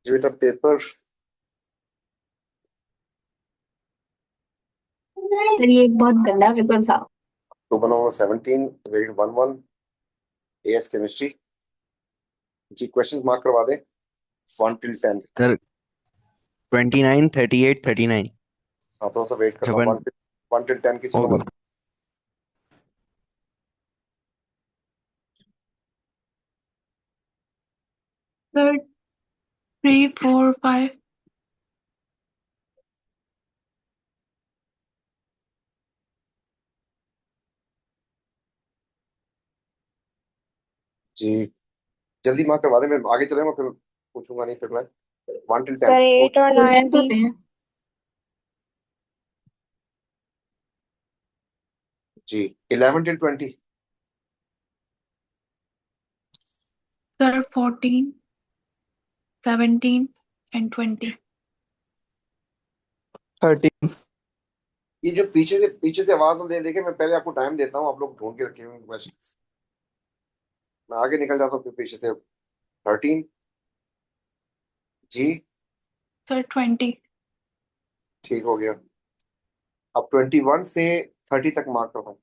जी बेटा paper sir ये बहुत गंदा पेपर था। 2017 वेट 11 एएस केमिस्ट्री। जी क्वेश्चन मार्क करवा दें 1 till 10। सर 29, 38, 39। हाँ थोड़ा सा वेट करना छपन। 1 till 10 किसी को ओके। बस। सर 3, 4, 5। जी जल्दी मार्क करवा दें, मैं आगे चलेगा फिर पूछूंगा नहीं फिर मैं 1 till 10। सर 8 और तो 9 तो भी। थे। जी 11 till 20। Sir 14, 17 and 20। 13। ये जो पीछे से आवाज ना दे देखे, मैं पहले आपको टाइम देता हूँ, आप लोग ढूंढ के रखे हुए क्वेश्चन। मैं आगे निकल जाता हूँ फिर पीछे से। 13। जी सर 20। ठीक हो गया। अब 21 से 30 तक मार्क करवाएं।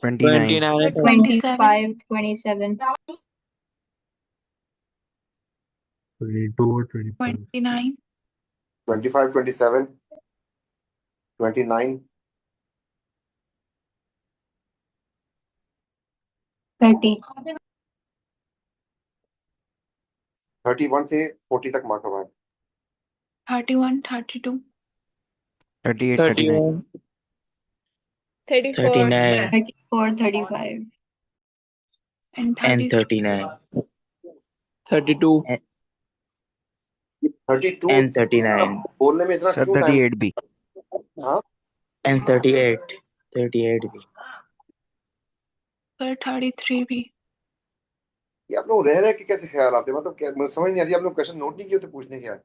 29। 29 सर है सर। 27। 25, 27। 22 और 25। 29। 25, 27, 29, 30। 31 से 40 तक मार्क करवाएं। 31, 32 38, 39। 31, 34। 39 34, 35। and and 33। 39, 32 ए- 32 and 39 बोलने में इतना सर क्यों टाइम? 38 भी। हाँ and 38, 38 भी। सर 33 भी। ये आप लोग रह रहे के कैसे ख्याल आते हैं, मतलब मुझे समझ नहीं आती, आप लोग क्वेश्चन नोट नहीं किए तो पूछने क्या है?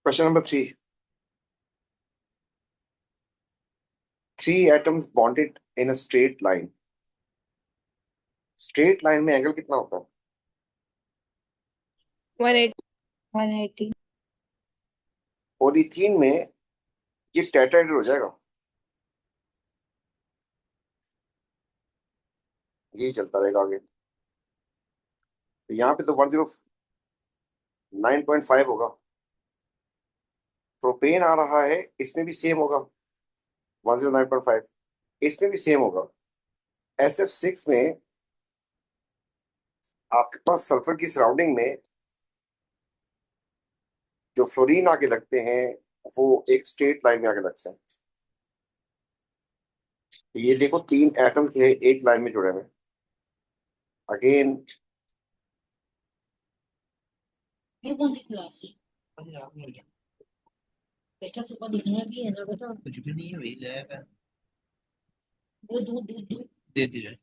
Question number 3। 3 atoms bonded in a straight line। Straight line में एंगल कितना होता है? 180। 180। पॉलीथीन में ये टेट्राहेड्रल हो जाएगा, यही चलता रहेगा आगे। तो यहाँ पे तो 109.5 होगा। प्रोपेन आ रहा है, इसमें भी सेम होगा 109.5। इसमें भी सेम होगा। SF6 में आपके पास सल्फर की सराउंडिंग में जो फ्लोरीन आगे लगते हैं वो एक स्ट्रेट लाइन में आगे लगते हैं। तो ये देखो 3 एटम जो है एक लाइन में जुड़े हुए हैं। अगेन ये कौन सी क्लास है? अरे आप लोग बेटा सुबह लिखना भी है ना बेटा, कुछ भी नहीं है वही जाएगा। वो दूध दूध दूध दे दीजिए।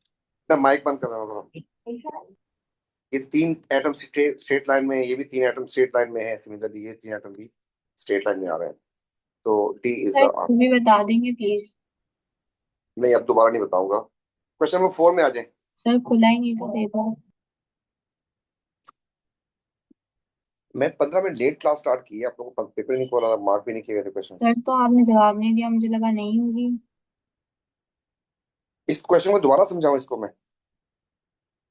माइक बंद कर रहा हूँ। ये 3 एटम स्ट्रेट लाइन में है, ये भी 3 एटम स्ट्रेट लाइन में है, सिमिलरली ये 3 एटम भी स्ट्रेट लाइन में आ रहे हैं। तो डी इज सर द भी आंसर। बता देंगे प्लीज। नहीं अब दोबारा नहीं बताऊंगा। क्वेश्चन नंबर 4 में आ जाए। सर खुला ही नहीं था पेपर। मैं 15 मिनट लेट क्लास स्टार्ट की है, आप लोगों को पेपर नहीं खोला था, मार्क भी नहीं किए गए थे क्वेश्चन। सर तो आपने जवाब नहीं दिया, मुझे लगा नहीं होगी। इस क्वेश्चन को दोबारा समझाऊं इसको मैं?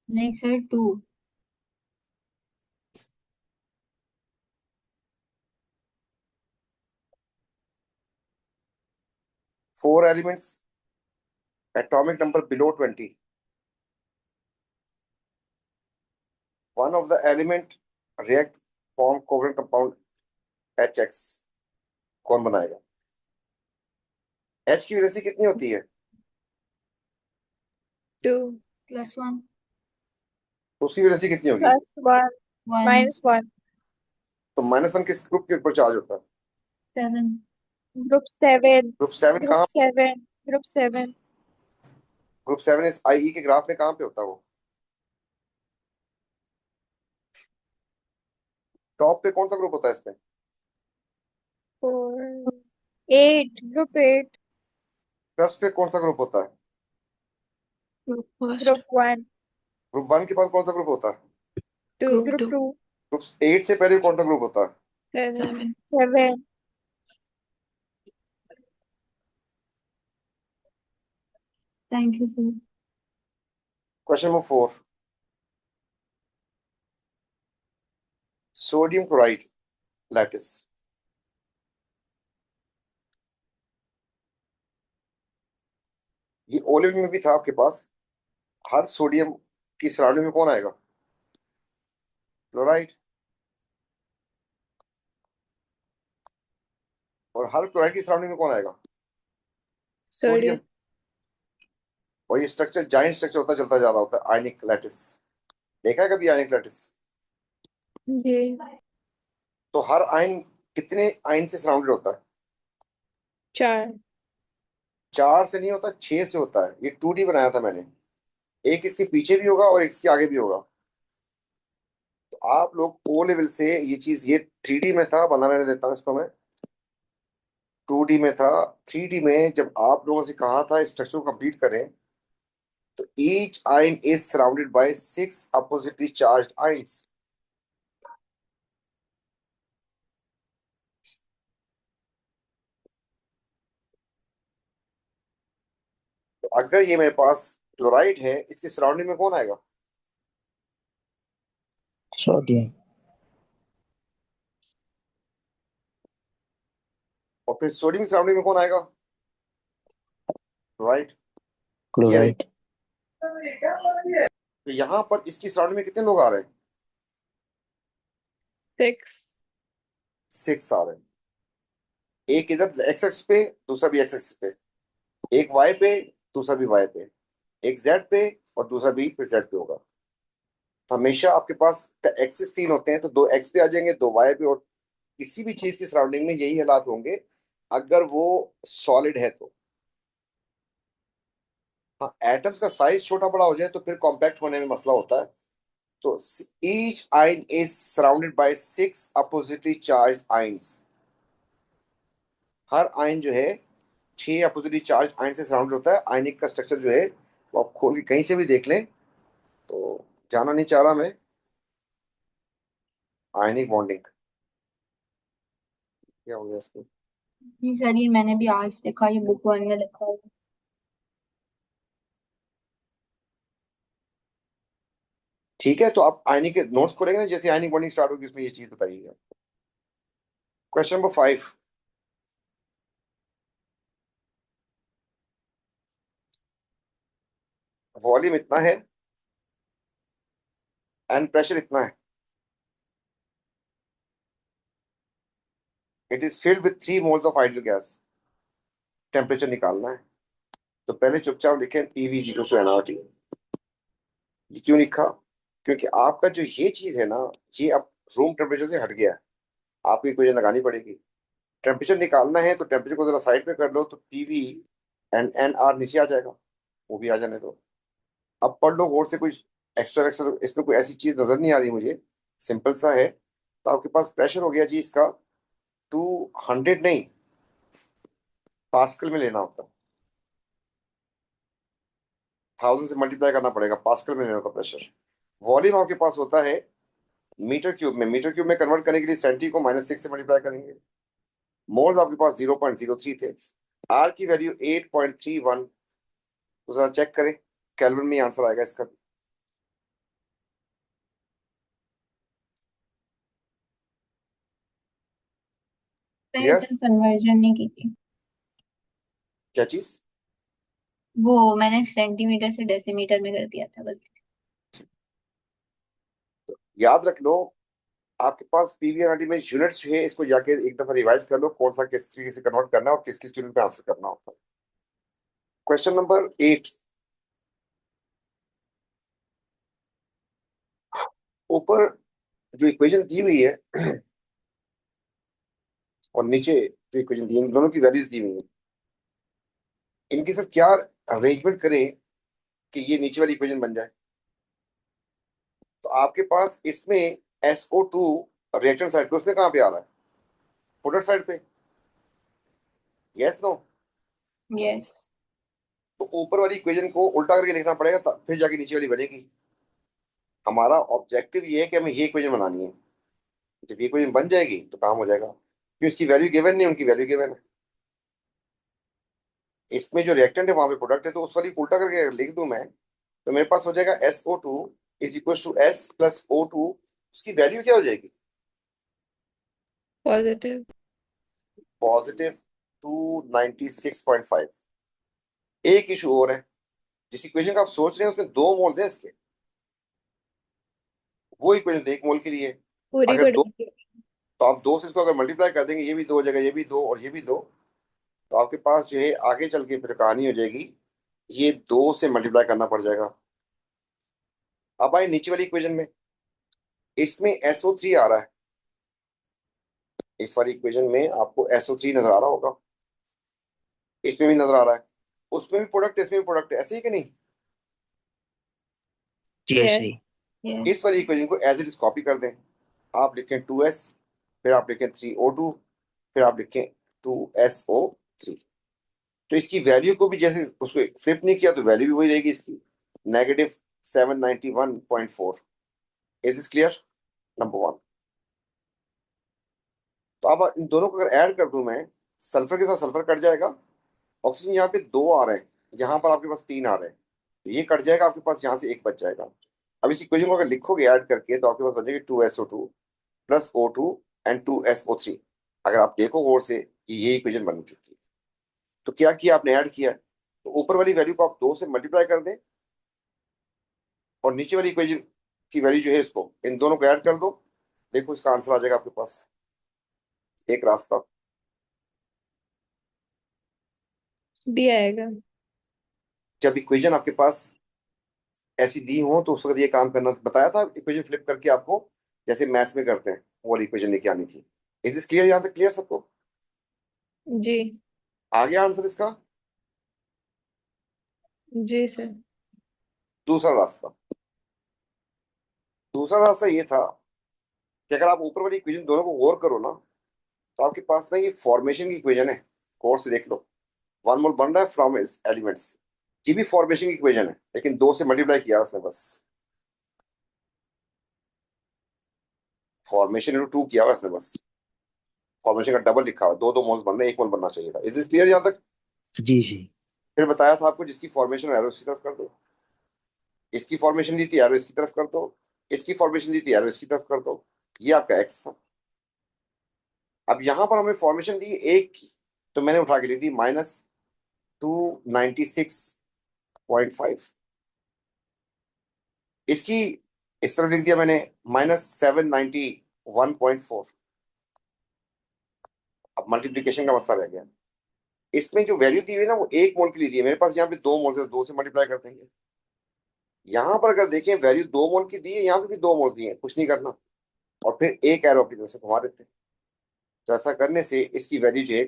नहीं sir 2। 4 elements, atomic number below 20। One of the element react form covalent compound HX। कौन बनाएगा? H की वैल्यू कितनी होती है? 2 +1। तो उसकी वैल्यू कितनी होगी? +1 1। -1। तो -1 किस ग्रुप के ऊपर चार्ज होता है? 7। ग्रुप 7। ग्रुप 7 ग्रुप कहाँ? 7। ग्रुप 7। ग्रुप 7 इस IE के ग्राफ में कहाँ पे होता है वो? टॉप पे कौन सा ग्रुप होता है इसमें? 4, 8, group 8, ट्रस्ट पे कौन सा ग्रुप होता है? Group first. group 1, ग्रुप 1 के बाद कौन सा ग्रुप होता है? 2, Group group 2, ग्रुप 8 से पहले कौन सा ग्रुप होता है? 7, 7. 7, thank you sir. Question number 4, sodium chloride lattice. ये ओ लेवल में भी था आपके पास। हर सोडियम की सराउंडिंग में कौन आएगा? क्लोराइड। और हर क्लोराइड की सराउंडिंग में कौन आएगा? सोडियम। और ये स्ट्रक्चर जाइंट स्ट्रक्चर होता चलता जा रहा होता है, आयनिक लैटिस। देखा है कभी आयनिक लैटिस? जी, तो हर आयन कितने आयन से सराउंडेड होता है? 4, 4 से नहीं होता, 6 से होता है। ये 2D बनाया था मैंने, एक इसके पीछे भी होगा और एक इसके आगे भी होगा। तो आप लोग ओ लेवल से ये चीज, ये 3D में था, बना रहने देता हूँ इसको मैं। 2D में था। 3D में जब आप लोगों से कहा था स्ट्रक्चर को कंप्लीट करें, तो each ion is surrounded by 6 oppositely charged ions. तो अगर ये मेरे पास क्लोराइड है, इसके सराउंडिंग में कौन आएगा? Sodium. और फिर सोडियम की सराउंडिंग में कौन आएगा? क्लोराइड। ये रही। Chloride. तो यहां पर इसकी सराउंडिंग में कितने लोग आ रहे हैं? 6, 6 आ रहे हैं। एक इधर एक्स एक्स पे, दूसरा भी एक्स एक्स पे। एक वाई पे, दूसरा भी वाई पे। एक जेड पे और दूसरा भी फिर जेड पे होगा। तो हमेशा आपके पास एक्सिस 3 होते हैं, तो 2 एक्स पे आ जाएंगे, 2 वाई पे। और किसी भी चीज की सराउंडिंग में यही हालात होंगे अगर वो सॉलिड है तो। हाँ, एटम्स का साइज छोटा बड़ा हो जाए तो फिर कॉम्पैक्ट होने में मसला होता है। तो each ion is surrounded by 6 oppositely charge ions. Her ion जो है 6 अपोजिटली चार्ज आयन से सराउंडेड होता है। आयनिक का स्ट्रक्चर जो है वो आप खोल के कहीं से भी देख लें। तो जाना नहीं चाह रहा मैं। आयनिक बॉन्डिंग क्या हो गया इसको? जी सर, ये मैंने भी आज देखा, ये बुक 1 में लिखा हुआ है। ठीक है, तो आप आयनिक के नोट्स खोलेंगे ना, जैसे आयनिक बॉन्डिंग स्टार्ट होगी उसमें ये चीज बताइएगा। क्वेश्चन नंबर 5, वॉल्यूम इतना है एंड प्रेशर इतना है। It is filled with 3 moles of hydrogen gas. Temperature निकालना है। तो पहले चुपचाप लिखें PV is equal to NRT. ये क्यों लिखा? क्योंकि आपका जो ये चीज है ना, ये अब रूम टेम्परेचर से हट गया है। आपको इक्वेशन लगानी पड़ेगी। टेम्परेचर निकालना है तो टेम्परेचर को जरा साइड पे कर लो, तो पीवी एंड एन आर नीचे आ जाएगा। वो भी आ जाने दो। अब पढ़ लो और से कुछ एक्स्ट्रा एक्स्ट्रा, इसमें कोई ऐसी चीज नजर नहीं आ रही मुझे, सिंपल सा है। तो आपके पास प्रेशर हो गया जी इसका 200 नहीं, पास्कल में लेना होता है। 1000 से मल्टीप्लाई करना पड़ेगा, पास्कल में लेना होता प्रेशर। वॉल्यूम आपके पास होता है मीटर क्यूब में। मीटर क्यूब में कन्वर्ट करने के लिए सेंटी को -6 से मल्टीप्लाई करेंगे। मोल्स आपके पास 0.03 थे। आर की वैल्यू 8.31। तो जरा चेक करें, केल्विन में आंसर आएगा इसका। मैंने क्लियर? सर कन्वर्जन नहीं की थी। क्या चीज? वो मैंने सेंटीमीटर से डेसीमीटर में कर दिया था गलती। याद रख लो, आपके पास पीवीआरटी में यूनिट्स जो है, इसको जाके एक दफा रिवाइज कर लो, कौन सा किस तरीके से कन्वर्ट करना है और किस किस यूनिट पे आंसर करना होता है। क्वेश्चन नंबर 8, ऊपर जो इक्वेशन दी हुई है और नीचे जो इक्वेशन दी है, इन दोनों की वैल्यूज दी हुई है। इनके साथ क्या अरेंजमेंट करें कि ये नीचे वाली इक्वेशन बन जाए? तो आपके पास इसमें SO2 रिएक्टेंट साइड पे, उसमें कहाँ पे आ रहा है? प्रोडक्ट साइड पे। Yes no? यस। तो ऊपर वाली इक्वेशन को उल्टा करके लिखना पड़ेगा, फिर जाके नीचे वाली बनेगी। हमारा ऑब्जेक्टिव ये है कि हमें ये इक्वेशन बनानी है। जब ये इक्वेशन बन जाएगी तो काम हो जाएगा, क्योंकि उसकी वैल्यू गिवन नहीं, उनकी वैल्यू गिवन है। इसमें जो रिएक्टेंट है वहां पे प्रोडक्ट है, तो उस वाली को उल्टा करके अगर लिख दूं मैं, तो मेरे पास हो जाएगा SO2 is equal to S plus O2। उसकी वैल्यू क्या हो जाएगी? पॉजिटिव। पॉजिटिव 296.5। एक इशू और है, जिस इक्वेशन का आप सोच रहे हैं उसमें 2 मोल्स हैं इसके। वो इक्वेशन 1 मोल के लिए है। पूरी अगर 2, पड़ेगी। तो आप 2 से इसको अगर मल्टीप्लाई कर देंगे, ये भी 2 हो जाएगा, ये भी 2 और ये भी 2, तो आपके पास जो है आगे चल के फिर कहानी हो जाएगी, ये 2 से मल्टीप्लाई करना पड़ जाएगा। अब आए नीचे वाली इक्वेशन में, इसमें SO3 आ रहा है। इस वाली इक्वेशन में आपको SO3 नजर आ रहा होगा, इसमें भी नजर आ रहा है, उसमें भी प्रोडक्ट, इसमें भी प्रोडक्ट है, ऐसे ही कि नहीं? जी यस। ऐसे ही। यस। इस वाली इक्वेशन को एज इट इज कॉपी कर दें। आप लिखें 2S, फिर आप लिखें 3O2, फिर आप लिखें 2SO3। तो इसकी वैल्यू को भी जैसे उसको फ्लिप नहीं किया तो वैल्यू भी वही रहेगी इसकी, -791.4। Is is clear? नंबर 1। तो अब इन दोनों को अगर ऐड कर दूं मैं, सल्फर के साथ सल्फर कट जाएगा, ऑक्सीजन यहाँ पे 2 आ रहे हैं, यहाँ पर आपके पास 3 आ रहे हैं, तो ये कट जाएगा, आपके पास यहाँ से 1 बच जाएगा। अब इस इक्वेशन को अगर लिखोगे ऐड करके, तो आपके पास बचेगा 2SO2 plus O2 and 2SO3। अगर आप देखो गौर से कि ये इक्वेशन बन चुकी है, तो क्या किया आपने? ऐड किया। तो ऊपर वाली वैल्यू को आप 2 से मल्टीप्लाई कर दें, और नीचे वाली इक्वेशन की वैल्यू जो है, इसको इन दोनों को ऐड कर दो, देखो इसका आंसर आ जाएगा आपके पास। एक रास्ता। डी आएगा। जब इक्वेशन आपके पास ऐसी दी हो तो उस वक्त ये काम करना, बताया था इक्वेशन फ्लिप करके आपको, जैसे मैथ्स में करते हैं, वो वाली इक्वेशन लेके आनी थी। Is this clear? यहाँ तक क्लियर सबको? जी। आ गया आंसर इसका? जी सर। दूसरा रास्ता, दूसरा रास्ता ये था कि अगर आप ऊपर वाली इक्वेशन दोनों को गौर करो ना, तो आपके पास ना ये फॉर्मेशन की इक्वेशन है, गौर से देख लो। 1 मोल बन रहा है फ्रॉम इस एलिमेंट्स, ये भी फॉर्मेशन की इक्वेशन है, लेकिन 2 से मल्टीप्लाई किया उसने बस। फॉर्मेशन इंटू 2 किया हुआ इसने बस, फॉर्मेशन का डबल लिखा हुआ, 2 मोल्स बन रहे हैं, 1 मोल बनना चाहिए था। इज दिस क्लियर यहाँ तक? जी जी। फिर बताया था आपको, जिसकी फॉर्मेशन एरो इसकी तरफ कर दो, इसकी फॉर्मेशन दी थी एरो इसकी तरफ कर दो, इसकी फॉर्मेशन दी थी एरो इसकी तरफ कर दो। ये आपका एक्स था। अब यहां पर हमें फॉर्मेशन दी एक की, तो मैंने उठा के लिख दी -296.5। इसकी इस तरफ लिख दिया मैंने -791.4। अब मल्टीप्लीकेशन का मसला रह गया। इसमें जो वैल्यू दी हुई है ना, वो 1 मोल के लिए दी है, मेरे पास यहाँ पे 2 मोल से, 2 से मल्टीप्लाई कर देंगे। यहां पर अगर देखें वैल्यू 2 मोल की दी है, यहाँ पे भी 2 मोल दी है, कुछ नहीं करना, और फिर एक एरो अपनी तरफ से घुमा देते हैं। तो ऐसा करने से इसकी वैल्यू जो है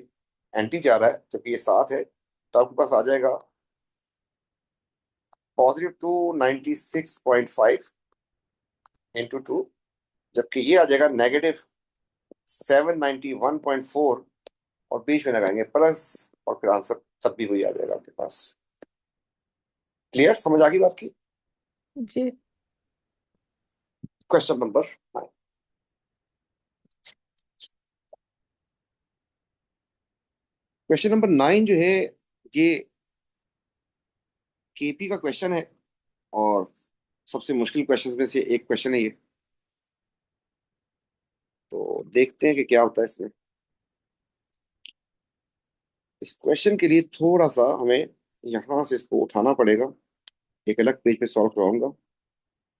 एंटी जा रहा है, जबकि ये 7 है, तो आपके पास आ जाएगा +296.5 इंटू 2, जबकि ये आ जाएगा -791.4, और बीच में लगाएंगे प्लस, और फिर आंसर तब भी वही आ जाएगा आपके पास। क्लियर? समझ आ गई बात की? जी। Question number 9। क्वेश्चन नंबर 9 जो है, ये केपी का क्वेश्चन है, और सबसे मुश्किल क्वेश्चंस में से एक क्वेश्चन है ये। तो देखते हैं कि क्या होता है इसमें। इस क्वेश्चन के लिए थोड़ा सा हमें यहां से इसको उठाना पड़ेगा, एक अलग पेज पे सॉल्व कराऊंगा।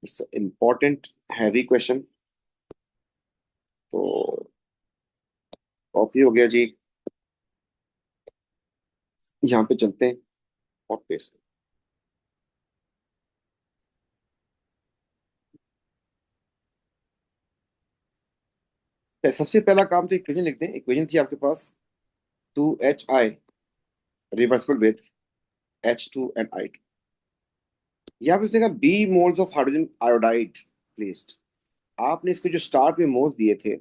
It's important heavy question. तो कॉपी हो गया जी, यहाँ पे चलते हैं और पेस्ट। सबसे पहला काम तो इक्वेशन लिखते हैं। इक्वेशन थी आपके पास 2HI reversible with H2 and I2। यहाँ पे उसने कहा B moles of hydrogen iodide placed. आपने इसके जो स्टार्ट में मोल्स दिए थे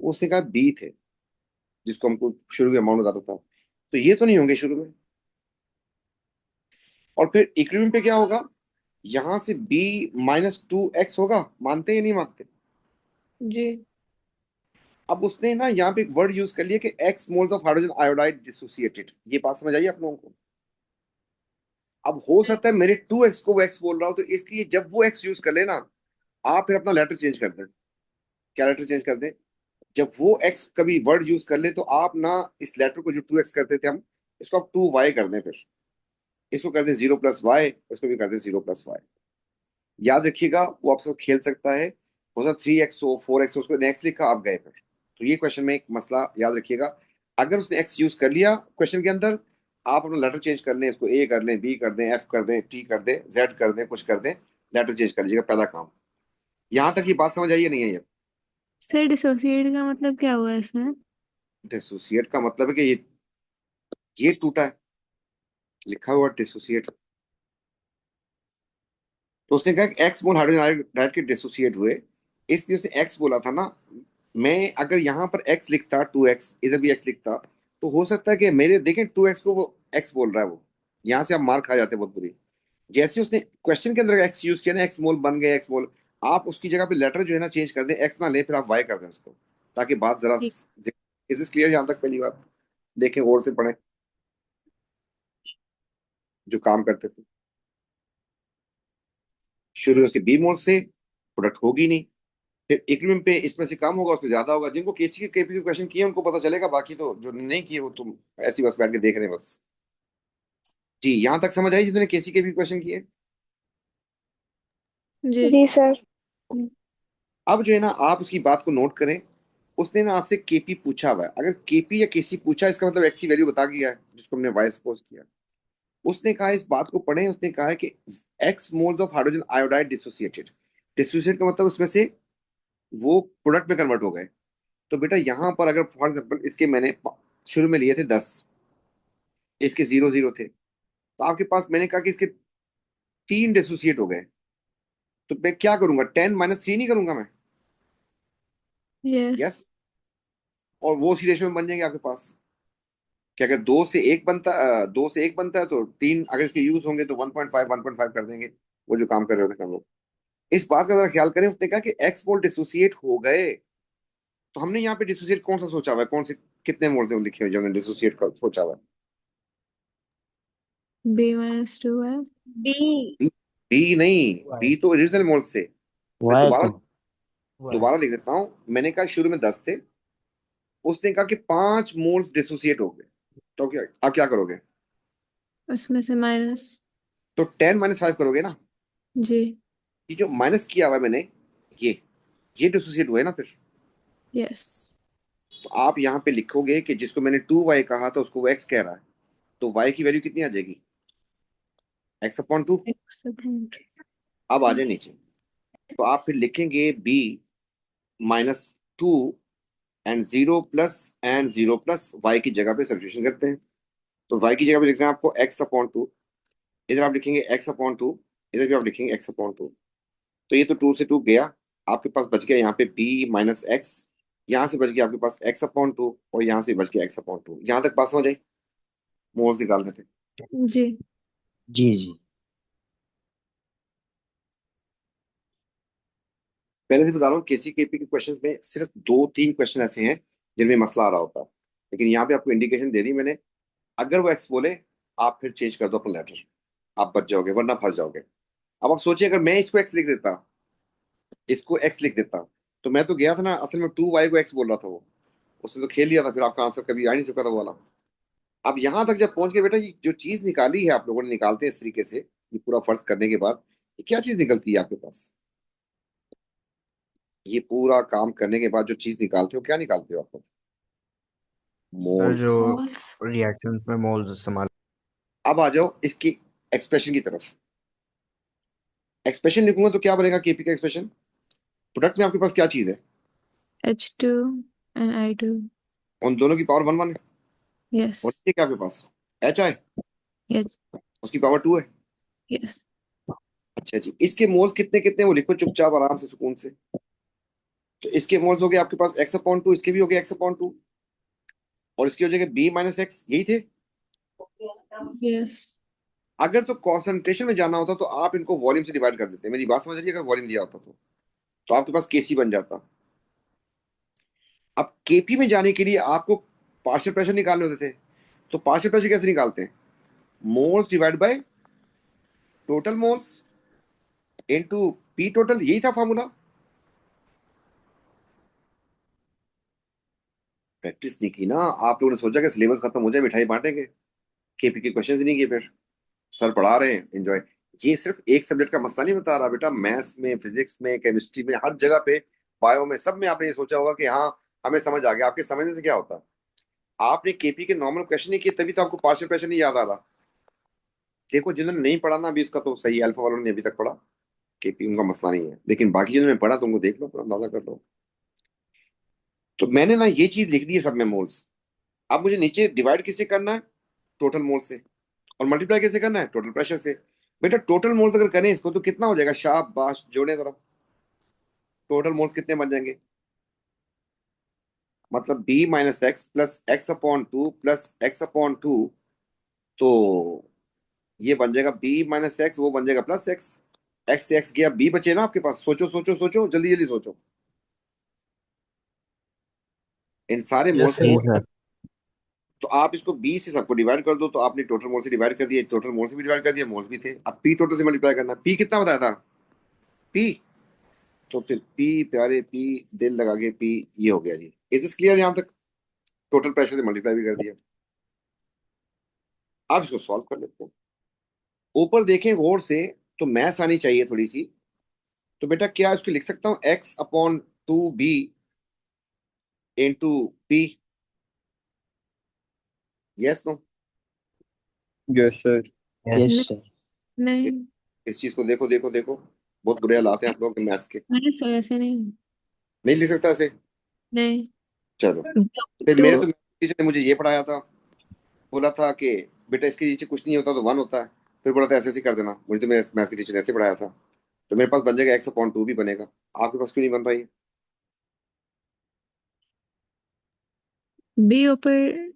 वो उसने कहा बी थे, जिसको हमको शुरू में अमाउंट बताता था, तो ये तो नहीं होंगे शुरू में। और फिर इक्विलिब्रियम पे क्या होगा, यहां से बी -2x होगा, मानते या नहीं मानते? जी। अब उसने ना यहाँ पे एक वर्ड यूज कर लिया कि x moles of hydrogen iodide dissociated. ये बात समझ आई आप लोगों को? अब हो सकता है मेरे 2x को वो x बोल रहा हो, तो इसलिए जब वो x यूज कर लेना, आप फिर अपना लेटर चेंज कर दें। क्या लेटर चेंज कर दें? जब वो x कभी वर्ड यूज कर ले, तो आप ना इस लेटर को जो 2x करते थे हम, इसको आप 2y कर दें, फिर इसको कर दें 0+y, इसको भी कर दें 0+y। याद रखिएगा, वो आपसे खेल सकता है, हो सकता 3x हो 4x हो, उसको नेक्स्ट लिखा, आप गए फिर। तो ये क्वेश्चन में एक मसला याद रखिएगा, अगर उसने x यूज कर लिया क्वेश्चन के अंदर, आप अपना लेटर चेंज कर लें, इसको a कर लें, b कर दें, f कर दें, t कर दें, z कर दें, कुछ कर दें, लेटर चेंज कर लीजिएगा, पहला काम। यहां तक ये बात समझ आई या नहीं है? सर डिसोसिएट का मतलब क्या हुआ इसमें? डिसोसिएट का मतलब है कि ये टूटा है, लिखा हुआ डिसोसिएट। तो उसने कहा कि एक्स मोल हाइड्रोजन आयोडाइड के डिसोसिएट हुए, इसलिए उसने एक्स बोला था ना। मैं अगर यहाँ पर एक्स लिखता, 2x, इधर भी एक्स लिखता, तो हो सकता है कि मेरे देखें 2x को वो एक्स बोल रहा है, वो यहाँ से आप मार खा जाते बहुत बुरी। जैसे उसने क्वेश्चन के अंदर एक्स यूज किया ना, एक्स मोल बन गए एक्स मोल, आप उसकी जगह पे लेटर जो है ना चेंज कर दें, एक्स ना ले, फिर आप वाई कर दें उसको, ताकि बात जरा। ठीक। Is this clear? यहाँ तक पहली बात देखें, और से पढ़ें जो काम करते थे। शुरू में उसके बी मोल से प्रोडक्ट होगी नहीं, फिर इक्विलिब्रियम पे इसमें से कम होगा, उसमें ज्यादा होगा। जिनको केसी के केपी के क्वेश्चन किए उनको पता चलेगा, बाकी तो जो नहीं किए वो तुम ऐसी बस बैठ के देख रहे हैं बस। जी, यहां तक समझ आई जिन्होंने केसी के भी क्वेश्चन किए? जी। जी सर। अब जो है ना, आप उसकी बात को नोट करें। उसने ना आपसे केपी पूछा हुआ है, अगर केपी या केसी पूछा, इसका मतलब एक्स की वैल्यू बता गया है, जिसको हमने वाई सपोज किया। उसने कहा, इस बात को पढ़ें, उसने कहा है कि x moles of hydrogen iodide dissociated. Dissociate का मतलब उसमें से वो प्रोडक्ट में कन्वर्ट हो गए। तो बेटा यहाँ पर अगर फॉर एग्जाम्पल इसके मैंने शुरू में लिए थे 10, इसके 0 0 थे, तो आपके पास मैंने कहा कि इसके 3 डिसोसिएट हो गए, तो मैं क्या करूंगा, 10 - 3 नहीं करूंगा मैं? यस। यस। और वो उसी रेशियो में बन जाएंगे आपके पास, कि अगर 2 से 1 बनता है तो 3, अगर इसके यूज होंगे तो 1.5 कर देंगे, वो जो काम कर रहे होते हैं हम लोग। इस बात का जरा ख्याल करें, उसने कहा कि एक्स मोल डिसोसिएट हो गए, तो हमने यहाँ पे डिसोसिएट कौन सा सोचा हुआ है, कौन से कितने मोल थे लिखे हुए जो हमने डिसोसिएट का सोचा हुआ है? B-2 है। बी। बी, बी नहीं, बी तो ओरिजिनल मोल्स थे। मैं वाई दोबारा को दोबारा लिख देता हूँ। मैंने कहा शुरू में 10 थे, उसने कहा कि 5 मोल्स डिसोसिएट हो गए, तो क्या आप क्या करोगे? उसमें से माइनस। तो 10 - 5 करोगे ना। जी। ये जो माइनस किया हुआ है मैंने, ये डिसोसिएट हुए ना फिर। यस। तो आप यहाँ पे लिखोगे कि जिसको मैंने 2y कहा था उसको वो x कह रहा है, तो y की वैल्यू कितनी आ जाएगी? x/2। एक सेकंड। अब आ जाए नीचे, तो आप फिर लिखेंगे b -2 एंड 0 प्लस y की जगह पे सब्स्टिट्यूशन करते हैं। तो y की जगह पे लिखना है आपको x/2, इधर आप लिखेंगे x/2, इधर भी आप लिखेंगे x/2। तो ये तो 2 से 2 गया, आपके पास बच गया यहाँ पे b - x, यहाँ से बच गया आपके पास x/2, और यहाँ से बच गया x/2। यहाँ तक बात समझ आई? मोल्स निकालने थे। जी। जी जी। पहले से बता रहा हूँ, केसी केपी के क्वेश्चन में सिर्फ 2 3 क्वेश्चन ऐसे हैं जिनमें मसला आ रहा होता है, लेकिन यहाँ पे आपको इंडिकेशन दे दी मैंने। अगर वो एक्स बोले, आप फिर चेंज कर दो अपना लेटर, आप बच जाओगे, वरना फंस जाओगे। अब आप सोचिए, अगर मैं इसको एक्स लिख देता, इसको एक्स लिख देता, तो मैं तो गया था ना, असल में 2y को एक्स बोल रहा था वो, उसने तो खेल लिया था, फिर आपका आंसर कभी आ नहीं सकता था वो वाला। अब यहाँ तक जब पहुंच गए बेटा, ये जो चीज निकाली है आप लोगों ने, निकालते हैं इस तरीके से, ये पूरा फर्ज करने के बाद, ये क्या चीज निकलती है आपके पास? ये पूरा काम करने के बाद जो चीज निकालते हो, क्या निकालते हो आप? Sir moles. जो रिएक्शंस में मोल्स इस्तेमाल। अब आ जाओ इसकी एक्सप्रेशन की तरफ। एक्सप्रेशन लिखूंगा तो क्या बनेगा केपी का एक्सप्रेशन? प्रोडक्ट में आपके पास क्या चीज है? H2 and I2। उन दोनों की पावर 1 1 है, यस। और ये क्या आपके पास एच आई, यस। उसकी पावर 2 है। यस। अच्छा जी, इसके मोल्स कितने कितने वो लिखो चुपचाप आराम से सुकून से। तो इसके मोल्स हो गए आपके पास x/2, इसके भी हो गए x/2, और इसकी हो जाएगा b-x, यही थे। Yes. अगर तो कॉन्सेंट्रेशन में जाना होता तो आप इनको वॉल्यूम से डिवाइड कर देते, मेरी बात समझ रही है? अगर वॉल्यूम दिया होता तो आपके पास केसी बन जाता। अब केपी में जाने के लिए आपको पार्शियल प्रेशर निकालने होते थे। तो पार्शियल प्रेशर कैसे निकालते हैं? Moles divide by total moles into P total, यही था फॉर्मूला। प्रैक्टिस नहीं की ना आप लोगों ने, सोचा कि सिलेबस खत्म हो जाए मिठाई बांटेंगे, केपी के क्वेश्चंस ही नहीं किए। फिर सर पढ़ा रहे हैं एंजॉय। ये सिर्फ एक सब्जेक्ट का मसला नहीं बता रहा बेटा, मैथ्स में, फिजिक्स में, केमिस्ट्री में, हर जगह पे, बायो में, सब में आपने ये सोचा होगा कि हाँ हमें समझ आ गया। आपके समझने से क्या होता है? आपने केपी के नॉर्मल क्वेश्चन नहीं किए तभी तो आपको पार्शियल क्वेश्चन नहीं याद आ रहा। देखो जिन्होंने नहीं पढ़ा ना अभी उसका तो सही, अल्फा वालों ने अभी तक पढ़ा, केपी उनका मसला नहीं है, लेकिन बाकी जिन्होंने पढ़ा तो उनको देख लो, पूरा अंदाजा कर लो। तो मैंने ना ये चीज लिख दी है सब में मोल्स। अब मुझे नीचे डिवाइड किससे करना है? टोटल मोल से। और मल्टीप्लाई कैसे करना है? टोटल प्रेशर से। बेटा टोटल मोल्स अगर करें इसको तो कितना हो जाएगा? शाबाश, जोड़े जरा। टोटल मोल्स कितने बन जाएंगे? मतलब b-x plus x/2 plus x/2, तो ये बन जाएगा b-x, वो बन जाएगा प्लस x से x गया, b बचे ना आपके पास। सोचो सोचो सोचो, जल्दी जल्दी सोचो। इन सारे Yes, मोल्स sir. को, तो आप इसको b से सबको डिवाइड कर दो, तो आपने टोटल मोल से डिवाइड कर दिया, टोटल मोल से भी डिवाइड कर दिया, मोल्स भी थे। अब p टोटल से मल्टीप्लाई करना। p कितना बताया था? p, तो फिर p प्यारे p, दिल लगा के p, ये हो गया जी। इज दिस क्लियर यहां तक? टोटल प्रेशर से मल्टीप्लाई भी कर दिया। अब इसको सॉल्व कर लेते हैं। ऊपर देखें गौर से, तो मैथ्स आनी चाहिए थोड़ी सी। तो बेटा क्या इसको लिख सकता हूँ x/2b into P? Yes no? Yes, sir. Yes, Yes. sir. नहीं, इस चीज को देखो देखो देखो, बहुत बुरे हालात हैं आप लोगों के मैथ्स के। नहीं सर ऐसे नहीं। नहीं लिख सकता ऐसे? नहीं। चलो, फिर मेरे तो तो टीचर ने मुझे ये पढ़ाया था, बोला था कि बेटा इसके नीचे कुछ नहीं होता तो वन होता है। फिर बोला था ऐसे ऐसे कर देना। मुझे तो मेरे मैथ्स के टीचर ने ऐसे पढ़ाया था। तो मेरे पास बन जाएगा x/2 भी बनेगा। आपके पास क्यों नहीं बन रहा है? बी ऊपर।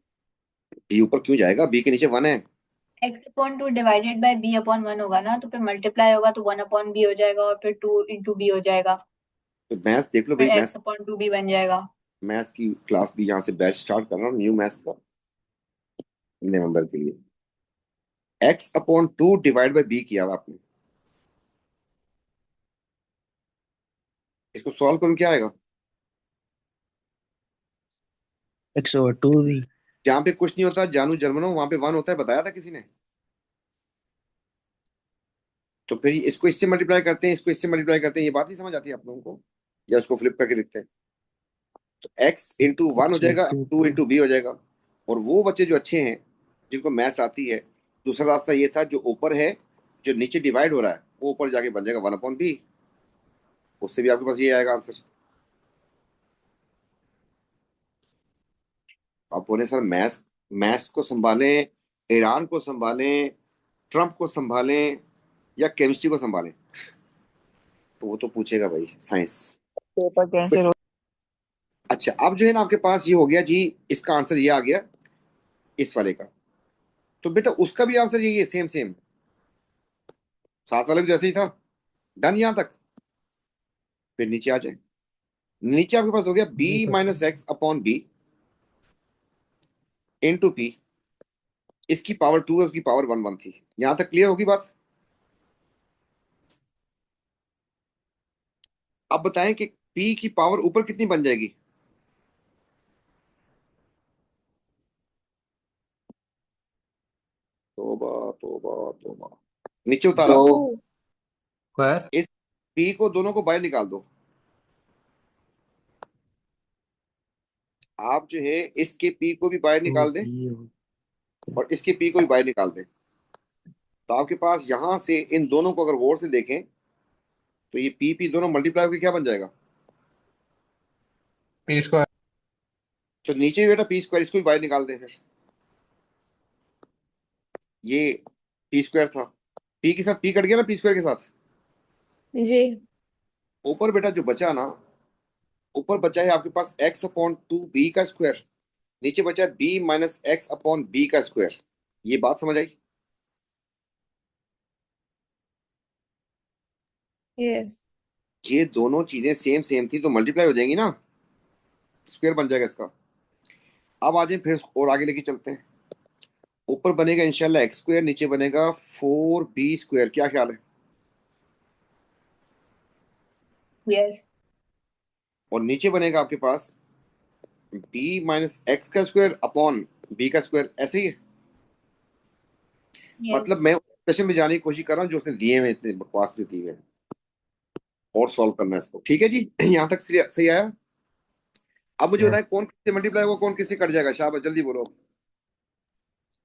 बी ऊपर क्यों जाएगा? बी के नीचे वन है। x/2 डिवाइडेड बाय b/1 होगा ना, तो फिर मल्टीप्लाई होगा तो 1/b हो जाएगा, और फिर 2 इंटू b हो जाएगा, तो मैथ्स देख लो भाई, फिर मैथ्स, x/2 भी बन जाएगा। मैथ्स की क्लास भी यहाँ से बैच स्टार्ट कर रहा हूँ, न्यू मैथ्स का, नवंबर के लिए। x/2 डिवाइड बाय बी किया हुआ आपने, इसको सॉल्व करूँ क्या आएगा? x/2b. जहां पे कुछ नहीं होता जानू जर्मनो, वहां पे वन होता है, बताया था किसी ने? तो फिर इसको इससे मल्टीप्लाई करते हैं, इसको इससे मल्टीप्लाई करते हैं, ये बात नहीं समझ आती आप लोगों को? या उसको फ्लिप करके देखते हैं? तो x/1 हो जाएगा, x/2. 2 b हो जाएगा। और वो बच्चे जो अच्छे हैं, जिनको मैथ्स आती है, दूसरा रास्ता ये था, जो ऊपर है, जो नीचे डिवाइड हो रहा है, वो ऊपर जाके बन जाएगा 1/b। उससे भी आपके पास ये आएगा आंसर। आप बोले सर मैथ्स, मैथ्स को संभालें, ईरान को संभालें, ट्रम्प को संभालें, या केमिस्ट्री को संभालें? तो वो तो पूछेगा भाई साइंस। पेपर कैंसिल हो. अच्छा, अब जो है ना आपके पास ये हो गया जी, इसका आंसर ये आ गया इस वाले का। तो बेटा उसका भी आंसर यही है, सेम सेम, सात वाले भी जैसे ही था। डन यहां तक? फिर नीचे आ जाए। नीचे आपके पास हो गया b-x/b इंटू पी। इसकी पावर 2 है, उसकी पावर 1 थी। यहां तक क्लियर होगी बात? अब बताएं कि p की पावर ऊपर कितनी बन जाएगी? तोबा तोबा तोबा, नीचे उतारा। 2. Square. इस p को, दोनों को बाहर निकाल दो। आप जो है इसके p को भी बाहर निकाल दें, 2b. और इसके p को भी बाहर निकाल दें। तो आपके पास यहां से इन दोनों को अगर गौर से देखें, तो ये p दोनों मल्टीप्लाई होकर क्या बन जाएगा? P square. तो नीचे भी बेटा p², इसको भी बाहर निकाल दें। फिर ये p² था, p के साथ p कट गया ना, p² के साथ। जी ऊपर बेटा जो बचा ना, ऊपर बचा है आपके पास x अपॉन 2b का स्क्वायर, नीचे बचा है b minus x upon b का स्क्वायर। ये बात समझ आई? यस ये दोनों चीजें सेम सेम थी तो मल्टीप्लाई हो जाएंगी ना, स्क्वायर बन जाएगा इसका। अब आ जाए फिर और आगे लेके चलते हैं। ऊपर बनेगा इंशाल्लाह एक्स स्क्वायर, नीचे बनेगा 4b स्क्वायर। क्या ख्याल है? यस और नीचे बनेगा आपके पास b माइनस एक्स का स्क्वायर अपॉन b का स्क्वायर। ऐसे ही है। यस मतलब मैं क्वेश्चन में जाने की कोशिश कर रहा हूँ जो उसने दिए हुए, इतने बकवास जो दिए हुए हैं, और सॉल्व करना है इसको। ठीक है जी, यहाँ तक सही सही आया। अब मुझे यस बताएं कौन किससे मल्टीप्लाई होगा, कौन किससे कट जाएगा। शाबाश, जल्दी बोलो।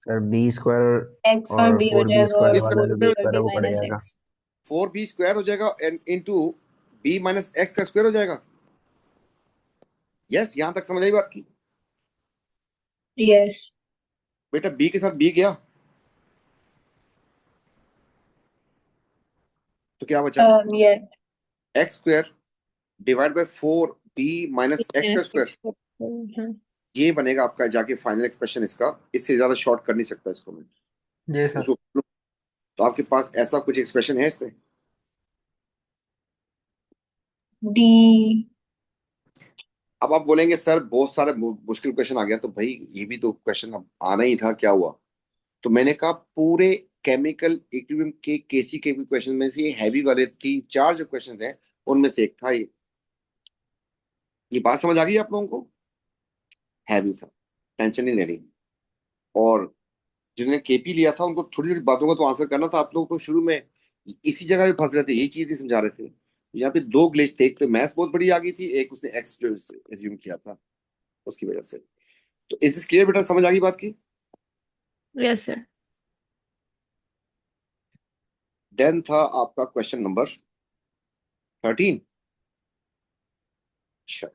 सर बी स्क्वायर एक्स और और बी हो फोर बी जाएगा और स्क्वायर ये वाला फोर जो बी बी और स्क्वायर है बी वो कट माइनस जाएगा। एक्स। 4b स्क्वायर हो जाएगा and into b minus x का स्क्वायर हो जाएगा। यस, यहाँ तक समझ आई बात की? यस बेटा b के साथ b गया तो क्या बचा? Yes x square divide by 4b minus x का स्क्वायर। हाँ ये बनेगा आपका जाके फाइनल एक्सप्रेशन इसका। इससे ज्यादा शॉर्ट कर नहीं सकता इसको मैं। जी सर। उसको तो आपके पास ऐसा कुछ एक्सप्रेशन है इसमें? डी। अब आप बोलेंगे सर बहुत सारे मुश्किल क्वेश्चन आ गया, तो भाई ये भी तो क्वेश्चन अब आना ही था, क्या हुआ? तो मैंने कहा पूरे केमिकल इक्विलिब्रियम के केसी के भी क्वेश्चन में से ये हैवी वाले 3-4 जो क्वेश्चन हैं उनमें से एक था ये। ये बात समझ आ गई आप लोगों को? हैवी था, टेंशन नहीं लेनी। और जिन्होंने केपी लिया था उनको छोटी छोटी बातों का तो आंसर करना था। आप लोग तो शुरू में इसी जगह पे फंस रहे थे, यही चीज नहीं समझा रहे थे। यहाँ पे दो ग्लिच थे, एक तो मैथ्स बहुत बड़ी आ गई थी, एक उसने एक्स जो एज्यूम किया था उसकी वजह से। तो इज दिस क्लियर बेटा, समझ आ गई बात की? यस सर देन था आपका क्वेश्चन नंबर 13। अच्छा,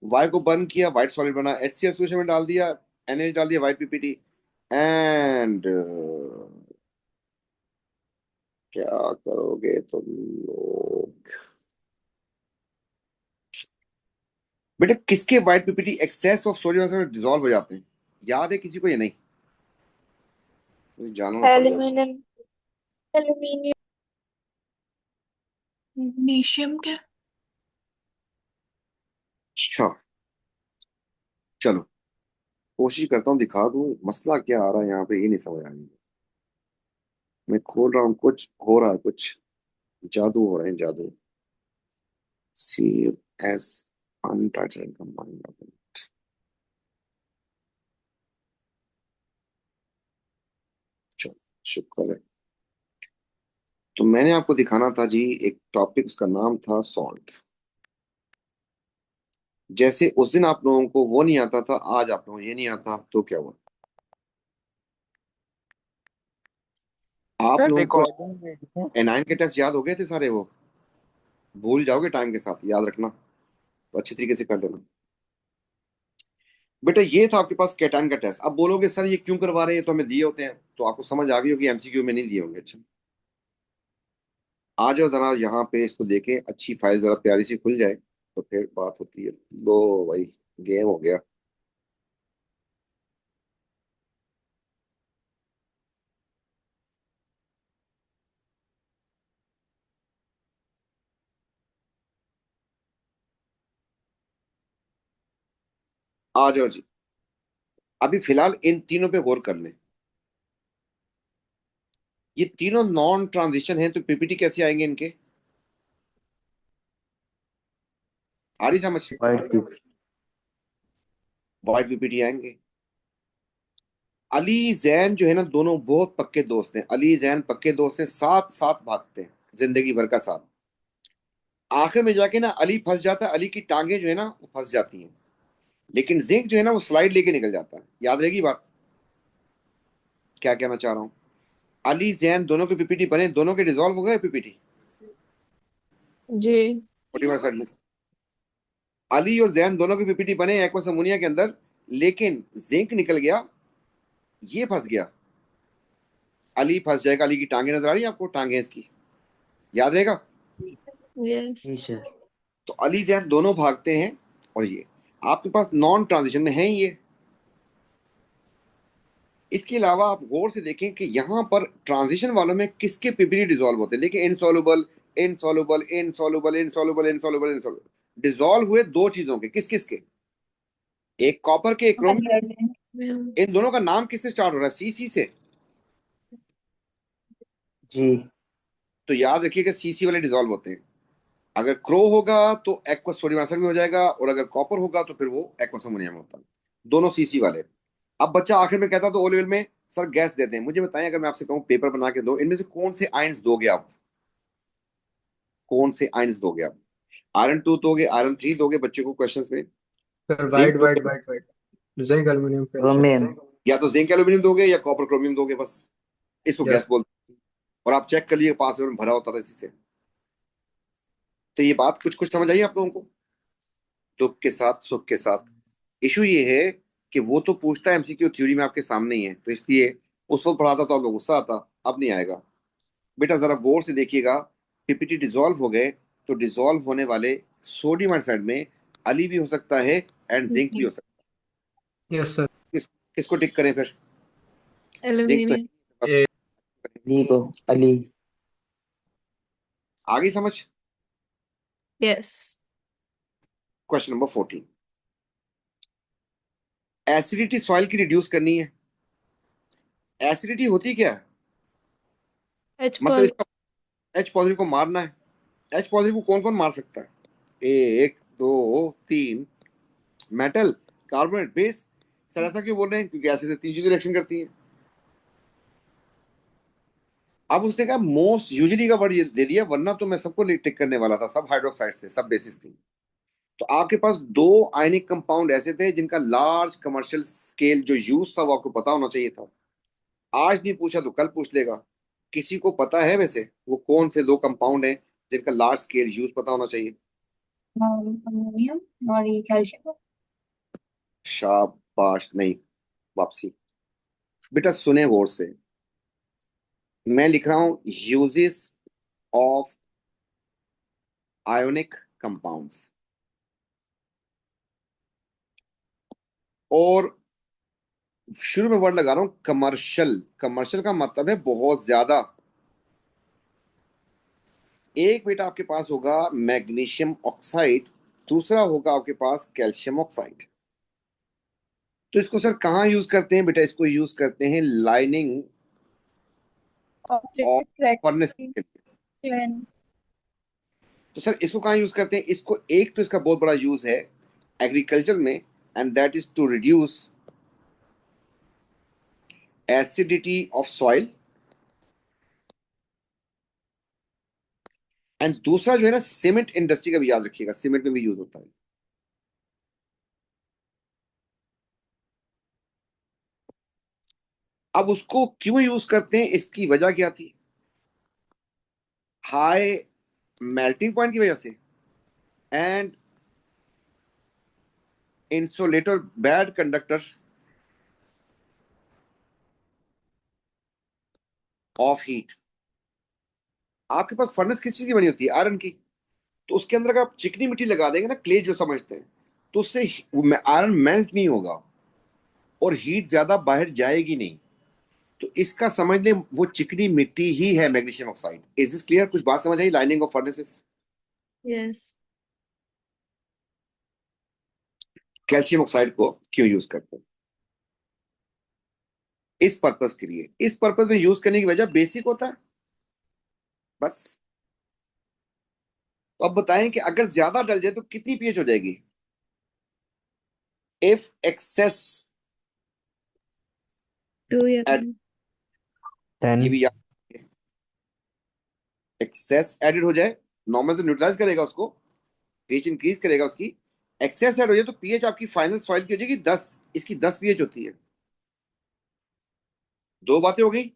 वाई को बर्न किया, व्हाइट सॉलिड बना, HCl सोल्यूशन में डाल दिया, NH डाल दिया, व्हाइट पीपीटी एंड क्या करोगे तुम लोग? बेटा किसके white PPT excess of sodium में डिसॉल्व हो जाते हैं? याद है किसी को? ये नहीं, मुझे जानना पड़ गया। एल्यूमिनियम एल्यूमिनियम मैग्नीशियम क्या अच्छा चलो, कोशिश करता हूँ दिखा दूं मसला क्या आ रहा है यहाँ पे, ये नहीं समझ आ रही। मैं खोल रहा हूँ, कुछ हो रहा है, कुछ जादू हो रहा है, जादू। C S untitled compound. चलो, शुक्र है। तो मैंने आपको दिखाना था जी एक टॉपिक, उसका नाम था सॉल्ट। जैसे उस दिन आप लोगों को वो नहीं आता था, आज आप लोगों को ये नहीं आता, तो क्या हुआ? आप सर लोगों को रिकॉर्डिंग में एनाइन के टेस्ट याद हो गए थे सारे? वो भूल जाओगे टाइम के साथ, याद रखना तो अच्छी तरीके से कर लेना। बेटा ये था आपके पास कैटायन का टेस्ट। अब बोलोगे सर ये क्यों करवा रहे हैं, तो हमें दिए होते हैं। तो आपको समझ आ गई होगी MCQ में नहीं दिए होंगे। अच्छा आ जाओ जरा यहाँ पे, इसको देखें, अच्छी फाइल जरा प्यारी सी खुल जाए तो फिर बात होती है। लो भाई, गेम हो गया। आ जाओ जी, अभी फिलहाल इन तीनों पे गौर कर लें। ये तीनों नॉन ट्रांजिशन हैं, तो पीपीटी कैसे आएंगे इनके? आ रही समझ? वाइट पीपीटी आएंगे। अली जैन जो है ना, दोनों बहुत पक्के दोस्त हैं। अली जैन पक्के दोस्त हैं, साथ साथ भागते हैं जिंदगी भर का साथ। आखिर में जाके ना अली फंस जाता है, अली की टांगे जो है ना वो फंस जाती हैं, लेकिन जिंक जो है ना वो स्लाइड लेके निकल जाता है। याद रहेगी बात क्या कहना चाह रहा हूँ? अली जैन दोनों के पीपीटी बने, दोनों के डिसॉल्व हो गए पीपीटी जी 41 में। अली और जैन दोनों के पीपीटी बने एक्वस अमोनिया के अंदर, लेकिन जिंक निकल गया, ये फंस गया। अली फंस जाएगा। अली की टांगे नजर आ रही है आपको? टांगे इसकी, याद रहेगा? Yes. जी सर। तो अली जैन दोनों भागते हैं, और ये आपके पास नॉन ट्रांजिशन में है ही ये। इसके अलावा आप गौर से देखें कि यहाँ पर ट्रांजिशन वालों में किसके पीपीटी डिसॉल्व होते हैं। देखिए insoluble, insoluble, insoluble, insoluble, insoluble, insoluble. Dissolve हुए दो चीजों के, किस किस के? एक कॉपर के, एक क्रोम। Hydrogen. Yeah. इन दोनों का नाम किससे स्टार्ट हो रहा है? सी से। जी। तो याद रखिएगा सीसी वाले डिसॉल्व होते हैं। अगर क्रो होगा तो एक्वस सोडियम आयनाइड में हो जाएगा, और अगर कॉपर होगा तो फिर वो एक्वस अमोनिया में होता है। दोनों सीसी वाले। अब बच्चा आखिर में कहता तो ओ लेवल में सर गैस देते हैं। मुझे बताएं, अगर मैं आपसे कहूं पेपर बना के दो, इनमें से कौन से आयन्स दोगे आप? कौन से आयन्स दोगे आप? आयरन 2 दोगे, आयरन 3 दोगे बच्चे को क्वेश्चंस में? Sir zinc white white white white, zinc aluminium calcium. Chromium. या तो जिंक एल्यूमिनियम दोगे या कॉपर क्रोमियम दोगे, बस। इसको यस। गैस बोलते हैं। और आप चेक कर लिए पास में भरा होता था इसी से। तो ये बात कुछ कुछ समझ आई आप लोगों को? दुख के साथ सुख के साथ। इशू ये है कि वो तो पूछता है एमसीक्यू, थ्योरी में आपके सामने ही है, तो इसलिए उस वक्त पढ़ाता तो आपको गुस्सा आता, अब नहीं आएगा। बेटा जरा गौर से देखिएगा, पीपीटी डिसॉल्व हो गए, तो डिसॉल्व होने वाले सोडियम आयोडाइड में अली भी हो सकता है एंड जिंक भी हो सकता यस सर। है। किसको टिक करें फिर? जिंक तो Aluminium. ए अली को। अली। आगे समझ। Yes. Question number 14। Acidity soil की रिड्यूस करनी है। एसिडिटी होती क्या है? H मतलब pos इसका एच पॉजिटिव को मारना है। एच पॉजिटिव को कौन कौन मार सकता है? 1 2 3। Metal, carbonate, base. सर ऐसा क्यों बोल रहे हैं? क्योंकि ऐसे से तीन चीजें रिएक्शन करती हैं। अब उसने कहा मोस्ट यूजली का वर्ड दे दिया, वरना तो मैं सबको टिक करने वाला था, सब हाइड्रोक्साइड से, सब बेसिस थी। तो आपके पास दो आयनिक कंपाउंड ऐसे थे जिनका लार्ज कमर्शियल स्केल जो यूज था वो आपको पता होना चाहिए था। आज नहीं पूछा तो कल पूछ लेगा। किसी को पता है वैसे वो कौन से दो कंपाउंड हैं जिनका लार्ज स्केल यूज पता होना चाहिए? अमोनियम और ये कैल्शियम। शाबाश। नहीं, वापसी। बेटा सुने गौर से, मैं लिख रहा हूं यूजेस ऑफ आयोनिक कंपाउंड्स, और शुरू में वर्ड लगा रहा हूं कमर्शियल। कमर्शियल का मतलब है बहुत ज्यादा। एक बेटा आपके पास होगा मैग्नीशियम ऑक्साइड, दूसरा होगा आपके पास कैल्शियम ऑक्साइड। तो इसको सर कहाँ यूज करते हैं? बेटा इसको यूज करते हैं लाइनिंग और फर्नेस के लिए। तो सर इसको कहाँ यूज करते हैं? इसको एक तो इसका बहुत बड़ा यूज है एग्रीकल्चर में, and that is to reduce acidity of soil. And दूसरा जो है ना, सीमेंट इंडस्ट्री का भी याद रखिएगा, सीमेंट में भी यूज होता है। अब उसको क्यों यूज करते हैं, इसकी वजह क्या थी? हाई मेल्टिंग पॉइंट की वजह से, and insulator bad conductor of heat. आपके पास फर्नेस किस चीज की बनी होती है? आयरन की। तो उसके अंदर अगर आप चिकनी मिट्टी लगा देंगे ना, क्ले जो समझते हैं, तो उससे आयरन मेल्ट नहीं होगा और हीट ज्यादा बाहर जाएगी नहीं। तो इसका समझ लें वो चिकनी मिट्टी ही है magnesium oxide. Is this clear? कुछ बात समझ आई lining of furnaces? Yes. Calcium oxide को क्यों यूज करते हैं? इस पर्पस के लिए। इस पर्पस में यूज करने की वजह बेसिक होता है, बस। तो अब बताएं कि अगर ज्यादा डल जाए तो कितनी पीएच हो जाएगी? इफ एक्सेस 2 या Add- 10. 10। ये भी याद, एक्सेस एडेड हो जाए, नॉर्मल तो न्यूट्रलाइज करेगा उसको, पीएच इंक्रीज करेगा उसकी। एक्सेस ऐड हो जाए तो पीएच आपकी फाइनल सॉइल की हो जाएगी 10, इसकी 10 पीएच होती है। दो बातें हो गई।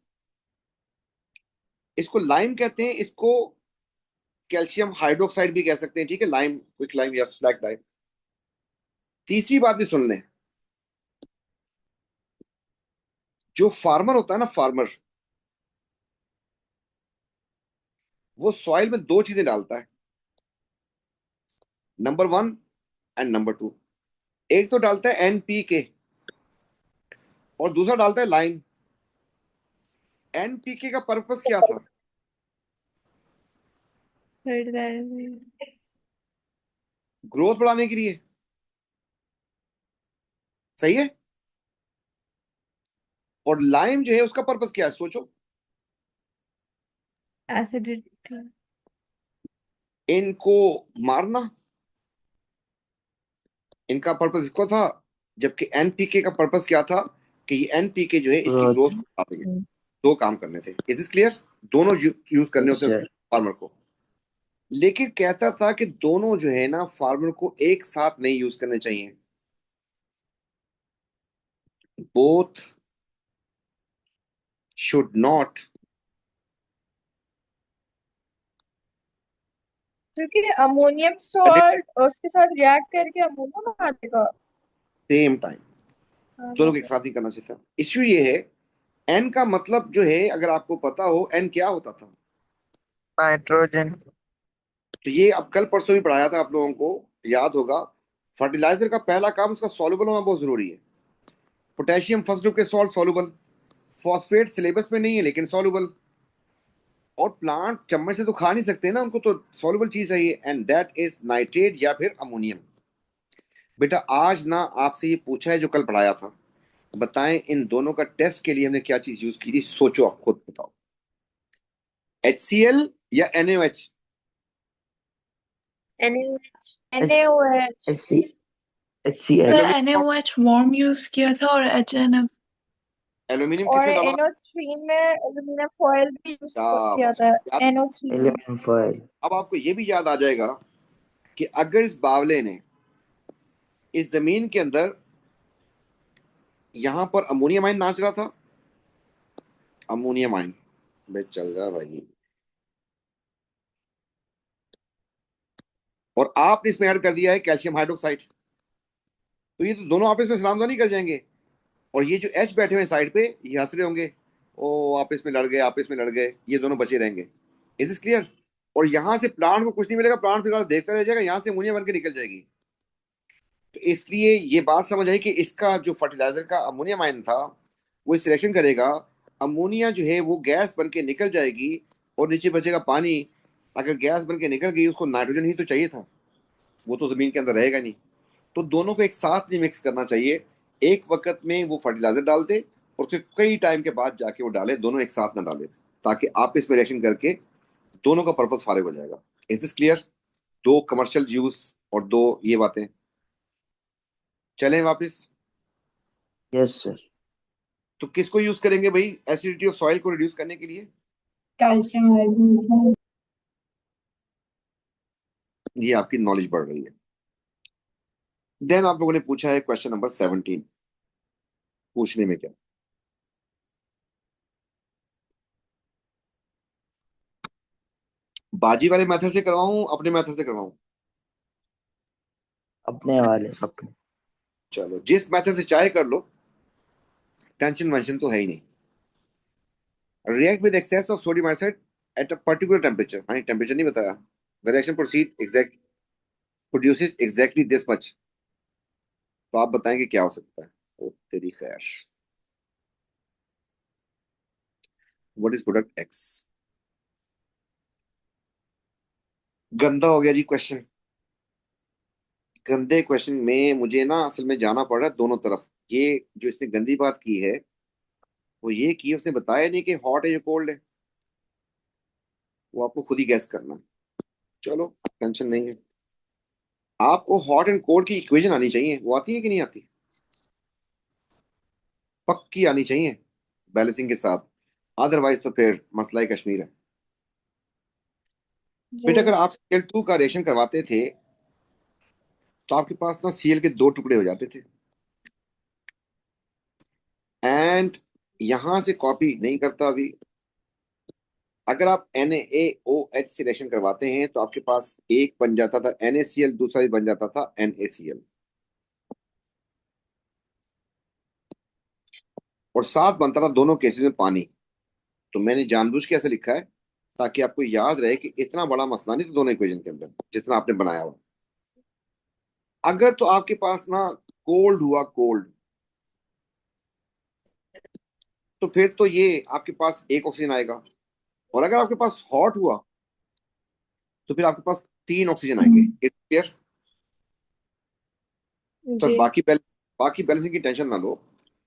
इसको लाइम कहते हैं, इसको कैल्शियम हाइड्रोक्साइड भी कह सकते हैं, ठीक है, लाइम, क्विक लाइम या स्लैक लाइम। तीसरी बात भी सुन लें, जो फार्मर होता है ना, फार्मर, वो सॉइल में दो चीजें डालता है। Number 1 and number 2। एक तो डालता है NPK और दूसरा डालता है लाइम। NPK का पर्पस क्या था? फर्टिलाइजर। ग्रोथ बढ़ाने के लिए, सही है। और लाइम जो है उसका पर्पस क्या है, सोचो। एसिडिटी। इनको मारना, इनका पर्पस इसको था। जबकि NPK का पर्पस क्या था कि ये NPK जो है इसकी ग्रोथ। ग्रोथ बढ़ाती है। दो काम करने थे। Is this clear? दोनों यूज करने होते हैं फार्मर को। लेकिन कहता था कि दोनों जो है ना फार्मर को एक साथ नहीं यूज करने चाहिए। बोथ शुड नॉट क्योंकि अमोनियम सॉल्ट उसके साथ रिएक्ट करके अमोनिया बना देगा। सेम टाइम, हाँ, दोनों को एक साथ नहीं करना चाहिए था। इश्यू ये है, एन का मतलब जो है, अगर आपको पता हो एन क्या होता था, नाइट्रोजन। तो ये अब कल परसों भी पढ़ाया था आप लोगों को, याद होगा। फर्टिलाइजर का पहला काम उसका सॉल्युबल होना बहुत जरूरी है। पोटेशियम फर्स्ट ग्रुप के सॉल्ट सॉल्युबल, फॉस्फेट सिलेबस में नहीं है लेकिन सॉल्युबल। और प्लांट चम्मच से तो खा नहीं सकते ना, उनको तो सॉल्युबल चीज चाहिए, एंड दैट इज नाइट्रेट या फिर अमोनियम। बेटा आज ना आपसे ये पूछा है जो कल पढ़ाया था, बताएं इन दोनों का टेस्ट के लिए हमने क्या चीज यूज की थी, सोचो आप खुद बताओ। HCl या NaOH? NaOH। HCl। तो एल्यूमिनियम, NaOH वार्म यूज किया था और HNF एल्यूमिनियम और किसने डाला? NO3 में एल्यूमिनियम फॉयल भी यूज किया शाबाश। था। याद- NO3 में। Aluminium foil. अब आपको ये भी याद आ जाएगा कि अगर इस बावले ने इस जमीन के अंदर यहां पर अमोनियम आयन नाच रहा था, अमोनियम आयन बे चल रहा भाई, और आपने इसमें ऐड कर दिया है कैल्शियम हाइड्रोक्साइड, तो ये तो दोनों आपस में सलामदो नहीं कर जाएंगे। और ये जो H बैठे हुए साइड पे, ये हंस रहे होंगे, ओ आपस में लड़ गए, आपस में लड़ गए, ये दोनों बचे रहेंगे। Is is clear? और यहां से प्लांट को कुछ नहीं मिलेगा, प्लांट फिर देखता रह जाएगा, यहां से अमोनिया बन के निकल जाएगी। तो इसलिए ये बात समझ आई कि इसका जो फर्टिलाइजर का अमोनियम आयन था वो सिलेक्शन करेगा। अमोनिया जो है वो गैस बन के निकल जाएगी और नीचे बचेगा पानी। अगर गैस बन के निकल गई, उसको नाइट्रोजन ही तो चाहिए था, वो तो जमीन के अंदर रहेगा नहीं। तो दोनों को एक साथ नहीं मिक्स करना चाहिए। एक वक्त में वो फर्टिलाइजर डाल दे और फिर कई टाइम के बाद जाके वो डाले, दोनों एक साथ ना डाले, ताकि आप इसमें रिएक्शन करके दोनों का पर्पस फारिग हो जाएगा। Is this clear? दो कमर्शियल यूज और दो ये बातें। चलें वापस। Yes sir. तो किसको यूज करेंगे भाई एसिडिटी ऑफ सॉइल को रिड्यूस करने के लिए? Calcium hydroxide. ये आपकी नॉलेज बढ़ रही है। देन आप लोगों ने पूछा है क्वेश्चन नंबर 17। पूछने में क्या, बाजी वाले मेथड से करवाऊं अपने मेथड से करवाऊं? अपने वाले अपने। चलो जिस मेथड से चाहे कर लो, टेंशन वेंशन तो है ही नहीं। React with excess of sodium iodide at a particular temperature, हाँ टेम्परेचर नहीं बताया। The reaction proceed exact produces exactly this much. तो आप बताएंगे क्या हो सकता है? ओ तेरी खैर, व्हाट इज प्रोडक्ट एक्स? गंदा हो गया जी क्वेश्चन। गंदे क्वेश्चन में मुझे ना असल में जाना पड़ रहा है दोनों तरफ। ये जो इसने गंदी बात की है वो ये की, उसने बताया नहीं कि हॉट है या कोल्ड है, वो आपको खुद ही गैस करना है। चलो टेंशन नहीं है। आपको हॉट एंड कोल्ड की इक्वेशन आनी चाहिए, वो आती है कि नहीं आती? पक्की आनी चाहिए बैलेंसिंग के साथ, अदरवाइज तो फिर मसला ही कश्मीर है। बेटा अगर आप Cl2 का रिएक्शन करवाते थे तो आपके पास ना Cl के दो टुकड़े हो जाते थे, एंड यहां से कॉपी नहीं करता अभी। अगर आप NaOH से रिएक्शन करवाते हैं तो आपके पास एक बन जाता था NaCl, दूसरा बन जाता था NaCl, और साथ बनता था दोनों केसेस में पानी। तो मैंने जानबूझ के ऐसे लिखा है ताकि आपको याद रहे कि इतना बड़ा मसला नहीं था दोनों इक्वेशन के अंदर जितना आपने बनाया हुआ। अगर तो आपके पास ना कोल्ड हुआ, कोल्ड, तो फिर तो ये आपके पास एक ऑक्सीजन आएगा, और अगर आपके पास हॉट हुआ तो फिर आपके पास 3 ऑक्सीजन आएंगे। Clear sir? जी बाकी बैलेंसिंग की टेंशन ना लो।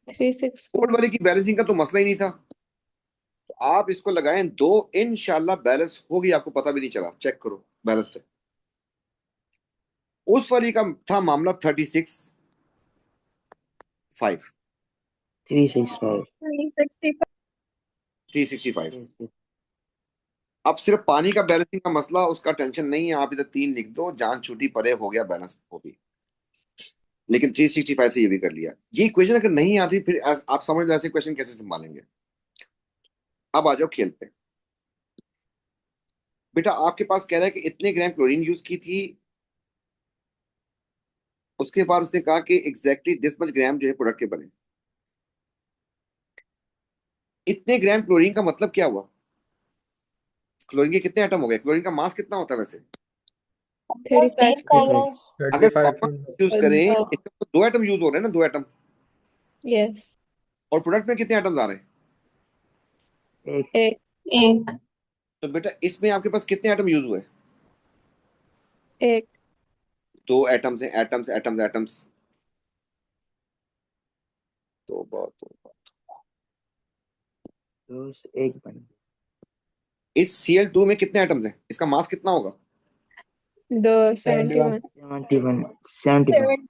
364 कोल्ड वाले की बैलेंसिंग का तो मसला ही नहीं था, तो आप इसको लगाएं 2, इंशाल्लाह बैलेंस होगी, आपको पता भी नहीं चला। चेक करो बैलेंस है। उस वाली का था मामला 36.5, 365. 365. 365। Yes, yes. अब सिर्फ पानी का बैलेंसिंग का मसला, उसका टेंशन नहीं है, आप इधर 3 लिख दो, जान छूटी परे, हो गया बैलेंस वो भी। लेकिन 365 से ये भी कर लिया। ये इक्वेशन अगर नहीं आती फिर आप समझ लो ऐसे क्वेश्चन कैसे संभालेंगे। अब आ जाओ खेल पे। बेटा आपके पास कह रहा है कि इतने ग्राम क्लोरीन यूज की थी, उसके बाद उसने कहा कि एग्जैक्टली दिस मच ग्राम जो है प्रोडक्ट के बने। इतने ग्राम क्लोरीन का मतलब क्या हुआ? क्लोरीन के कितने एटम हो गए? क्लोरीन का मास कितना होता है वैसे? 35 35. अगर 35 कॉमन यूज करें, इसमें तो 2 एटम यूज हो रहे हैं ना, 2 एटम। यस और प्रोडक्ट में कितने एटम्स आ रहे हैं? एक एक। तो बेटा इसमें आपके पास कितने एटम यूज हुए? एक 2 एटम्स हैं, एटम्स एटम्स एटम्स। तो बहुत तो एक बन. इस Cl2 में कितने एटम्स हैं? इसका मास कितना होगा? 71 71. 71. 70.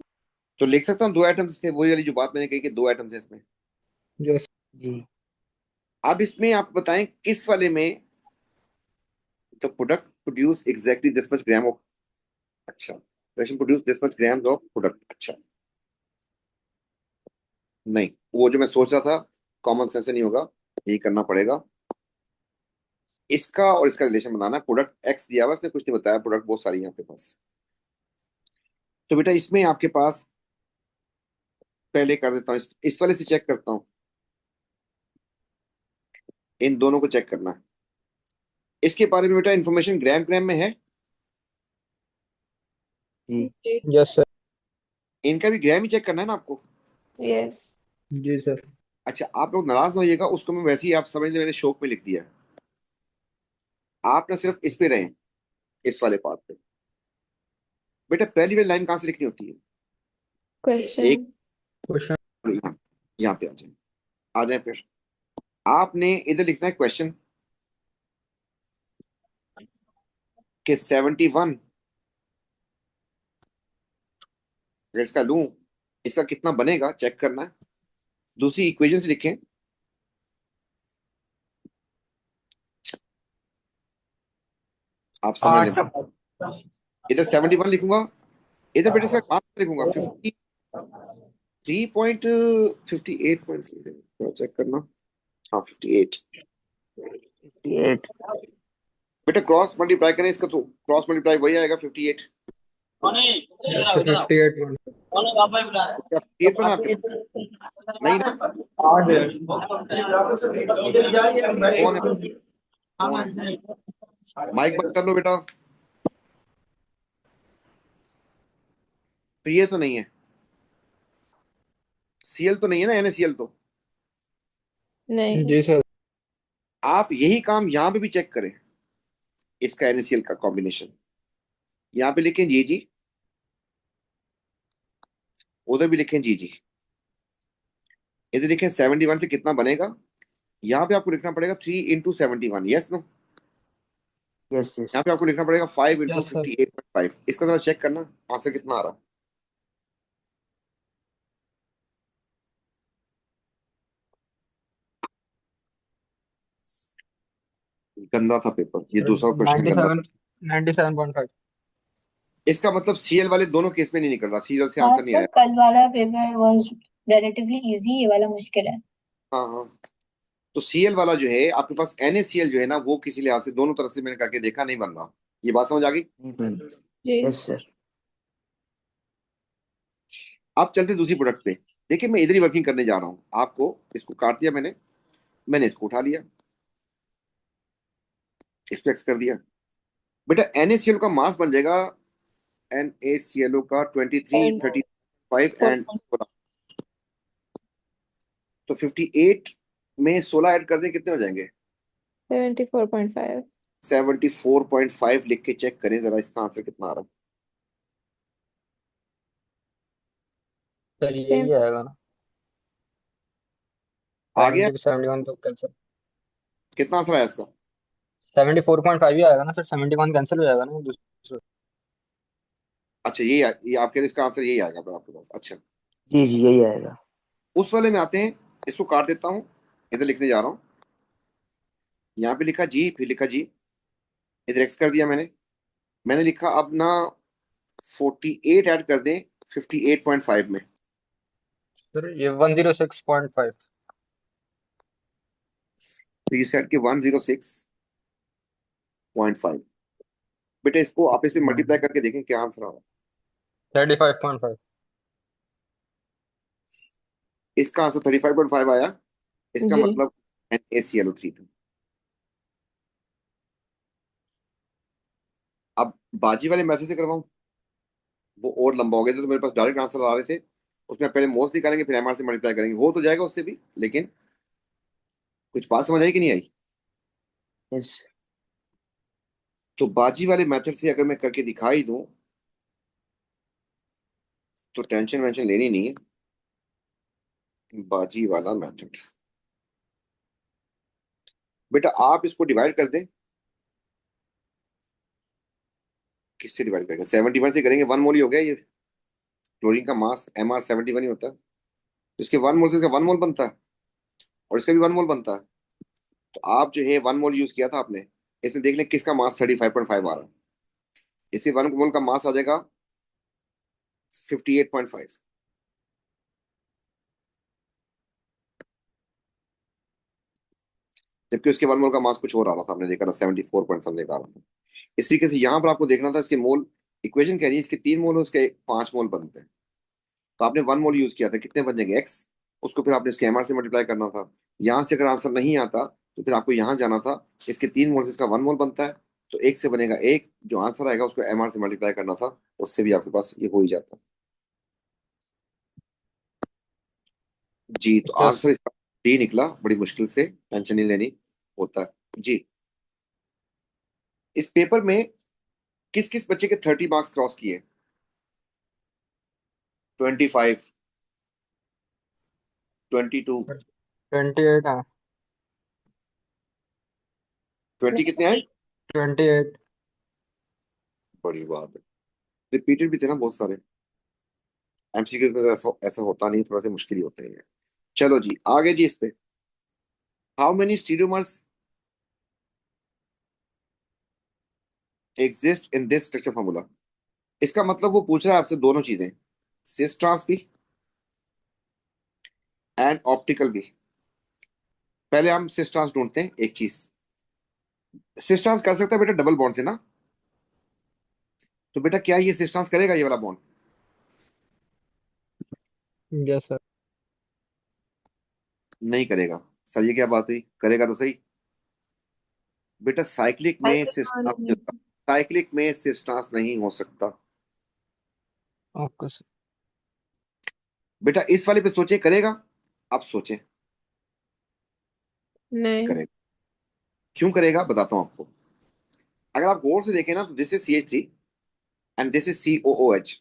तो लिख सकता हूँ 2 एटम्स थे, वही वाली जो बात मैंने कही कि 2 एटम्स हैं इसमें। Yes. जी. अब इसमें आप बताएं किस वाले में the product produce exactly this much gram of, अच्छा, reaction produce this much gram of product. अच्छा नहीं, वो जो मैं सोच रहा था कॉमन सेंस से नहीं होगा, यही करना पड़ेगा। इसका और इसका रिलेशन बनाना। प्रोडक्ट एक्स दिया हुआ है, इसने कुछ नहीं बताया, प्रोडक्ट बहुत सारी है आपके पास। तो बेटा इसमें आपके पास पहले कर देता हूँ, इस वाले से चेक करता हूँ, इन दोनों को चेक करना है। इसके बारे में बेटा इंफॉर्मेशन ग्राम ग्राम में है, जी. Yes, sir. इनका भी ग्राम ही चेक करना है ना आपको। यस जी सर। अच्छा आप लोग नाराज ना होइएगा, उसको मैं वैसे ही आप समझ ले मैंने शौक में लिख दिया है। आप ना सिर्फ इस पे रहें, इस वाले पार्ट पे। बेटा पहली वाली लाइन कहाँ से लिखनी होती है? Question question. यहाँ, यहाँ पे आ जाए, आ जाए फिर। आपने इधर लिखना है क्वेश्चन के 71, अगर इसका लूं, इसका कितना बनेगा चेक करना है। दूसरी इक्वेशन से लिखें, आप समझ लें। इधर 71 लिखूंगा, इधर बेटा इसका मास लिखूंगा 53.58 चेक करना। हाँ 58। 58. बेटा क्रॉस मल्टीप्लाई करें इसका, तो क्रॉस मल्टीप्लाई वही आएगा 58। Yes, sir. 58 1. क्या 58 बना पे? नहीं ना, कौन है, कौन है? माइक बंद कर लो बेटा। तो ये तो नहीं है, सीएल तो नहीं है ना, NaCl तो। नहीं जी सर। आप यही काम यहां पे भी चेक करें, इसका NaCl का कॉम्बिनेशन यहां पे लिखें जी, उधर भी लिखें जी। इधर लिखें 71 से कितना बनेगा, यहाँ पे आपको लिखना पड़ेगा 3 × 71। Yes no? Yes, yes. यहाँ पे आपको लिखना पड़ेगा 5 × Yes, sir. 58.5। इसका जरा चेक करना आंसर कितना आ रहा। गंदा था पेपर, ये दूसरा क्वेश्चन गंदा। 97 97.5. इसका मतलब सीएल वाले दोनों केस में नहीं निकल रहा, सीएल से हाँ आंसर नहीं सर, आया। कल वाला पेपर वाज रिलेटिवली इजी, ये वाला मुश्किल है। हाँ हाँ, तो सीएल वाला जो है आपके पास, NaCl जो है ना, वो किसी लिहाज से दोनों तरफ से मैंने करके देखा, नहीं बन रहा। ये बात समझ आ गई? नहीं बन. जी Yes, sir. अब चलते हैं दूसरी प्रोडक्ट पे। देखिए मैं इधर ही वर्किंग करने जा रहा हूँ, आपको इसको काट दिया मैंने, मैंने इसको उठा लिया, इसको एक्स कर दिया। बेटा NaCl का मास बन जाएगा NaClO का 23, And 35 एंड 16। तो 58 में 16 ऐड कर दें, कितने हो जाएंगे? 74.5. 74.5 लिख के चेक करें जरा इसका आंसर कितना आ रहा है। सर यही Same. आएगा ना? आ गया? 71 तो कैंसिल। कितना आंसर आया इसका? 74.5 ही आएगा ना सर, 71 कैंसिल हो जाएगा ना दूसरा। अच्छा, ये आपके लिए इसका आंसर यही आएगा फिर आपके पास। अच्छा, जी जी यही आएगा। उस वाले में आते हैं। इसको काट देता हूं, इधर लिखने जा रहा हूं। यहाँ पे लिखा जी, फिर लिखा जी, इधर एक्स कर दिया मैंने लिखा अब ना 48 ऐड कर दें 58.5 में। सर ये 106.5। तो ये सेट के 106.5। बेटा इसको आप इसमें मल्टीप्लाई करके देखें क्या आंसर आ रहा है। 35.5। इसका आंसर 35.5 आया। इसका जी. मतलब NaClO3 था। अब बाजी वाले मैथड से करवाऊं, वो और लंबा हो गया था, तो मेरे पास डायरेक्ट आंसर आ रहे थे। उसमें पहले मोस निकालेंगे फिर MR से मल्टीप्लाई करेंगे, हो तो जाएगा उससे भी। लेकिन कुछ बात समझ आई कि नहीं आई? यस। तो बाजी वाले मेथड से अगर मैं करके दिखाई दूं तो टेंशन वेंशन लेनी नहीं है। बाजी वाला मेथड, बेटा आप इसको डिवाइड कर दें। किससे डिवाइड करेंगे? 71 से करेंगे। 1 मोल ही हो गया ये। क्लोरीन का मास MR 71 ही होता है। तो इसके 1 मोल से इसका 1 मोल बनता है, और इसका भी 1 मोल बनता है। तो आप जो है 1 मोल यूज किया था आपने, इसमें देख लें किसका मास 35.5 आ रहा है। इसी 1 मोल का मास आ जाएगा 58.5। जबकि उसके 1 मोल का मास कुछ और आ रहा था, आपने देखा था 74 पॉइंट समथिंग आ रहा था। इस तरीके से यहां पर आपको देखना था इसके मोल। इक्वेशन कह रही है इसके 3 मोल है, उसके 5 मोल बनते हैं। तो आपने 1 मोल यूज किया था, कितने बन जाएंगे? एक्स। उसको फिर आपने इसके MR से मल्टीप्लाई करना था। यहां से अगर आंसर नहीं आता तो फिर आपको यहां जाना था। इसके 3 मोल से इसका 1 मोल बनता है, तो एक से बनेगा एक। जो आंसर आएगा उसको MR से मल्टीप्लाई करना था, उससे भी आपके पास ये हो ही जाता। जी, तो यस। आंसर इसका डी निकला। बड़ी मुश्किल से, टेंशन नहीं लेनी, होता है जी। इस पेपर में किस किस बच्चे के 30 मार्क्स क्रॉस किए? 25, 22, 28 है। 20 कितने आए? 28। बड़ी बात है। रिपीटेड भी थे ना बहुत सारे। MCQ में तो ऐसा ऐसा होता नहीं, थोड़ा सा मुश्किल ही होते हैं। चलो जी आगे जी। इस पे how many stereomers exist in this structure formula. इसका मतलब वो पूछ रहा है आपसे दोनों चीजें, सिस ट्रांस भी एंड ऑप्टिकल भी। पहले हम सिस ट्रांस ढूंढते हैं। एक चीज सिस ट्रांस कर सकता है बेटा डबल बॉन्ड से ना। तो बेटा क्या ये सिस ट्रांस करेगा ये वाला बॉन्ड? Yes sir. नहीं करेगा। सर ये क्या बात हुई? करेगा तो सही। बेटा साइक्लिक में सिस ट्रांस नहीं होता। साइक्लिक में सिस ट्रांस नहीं हो सकता। Okay sir. बेटा इस वाले पे सोचे करेगा। आप सोचे नहीं. करेगा। क्यों करेगा बताता हूं आपको। अगर आप गौर से देखें ना, तो this is CH3 and this is COOH।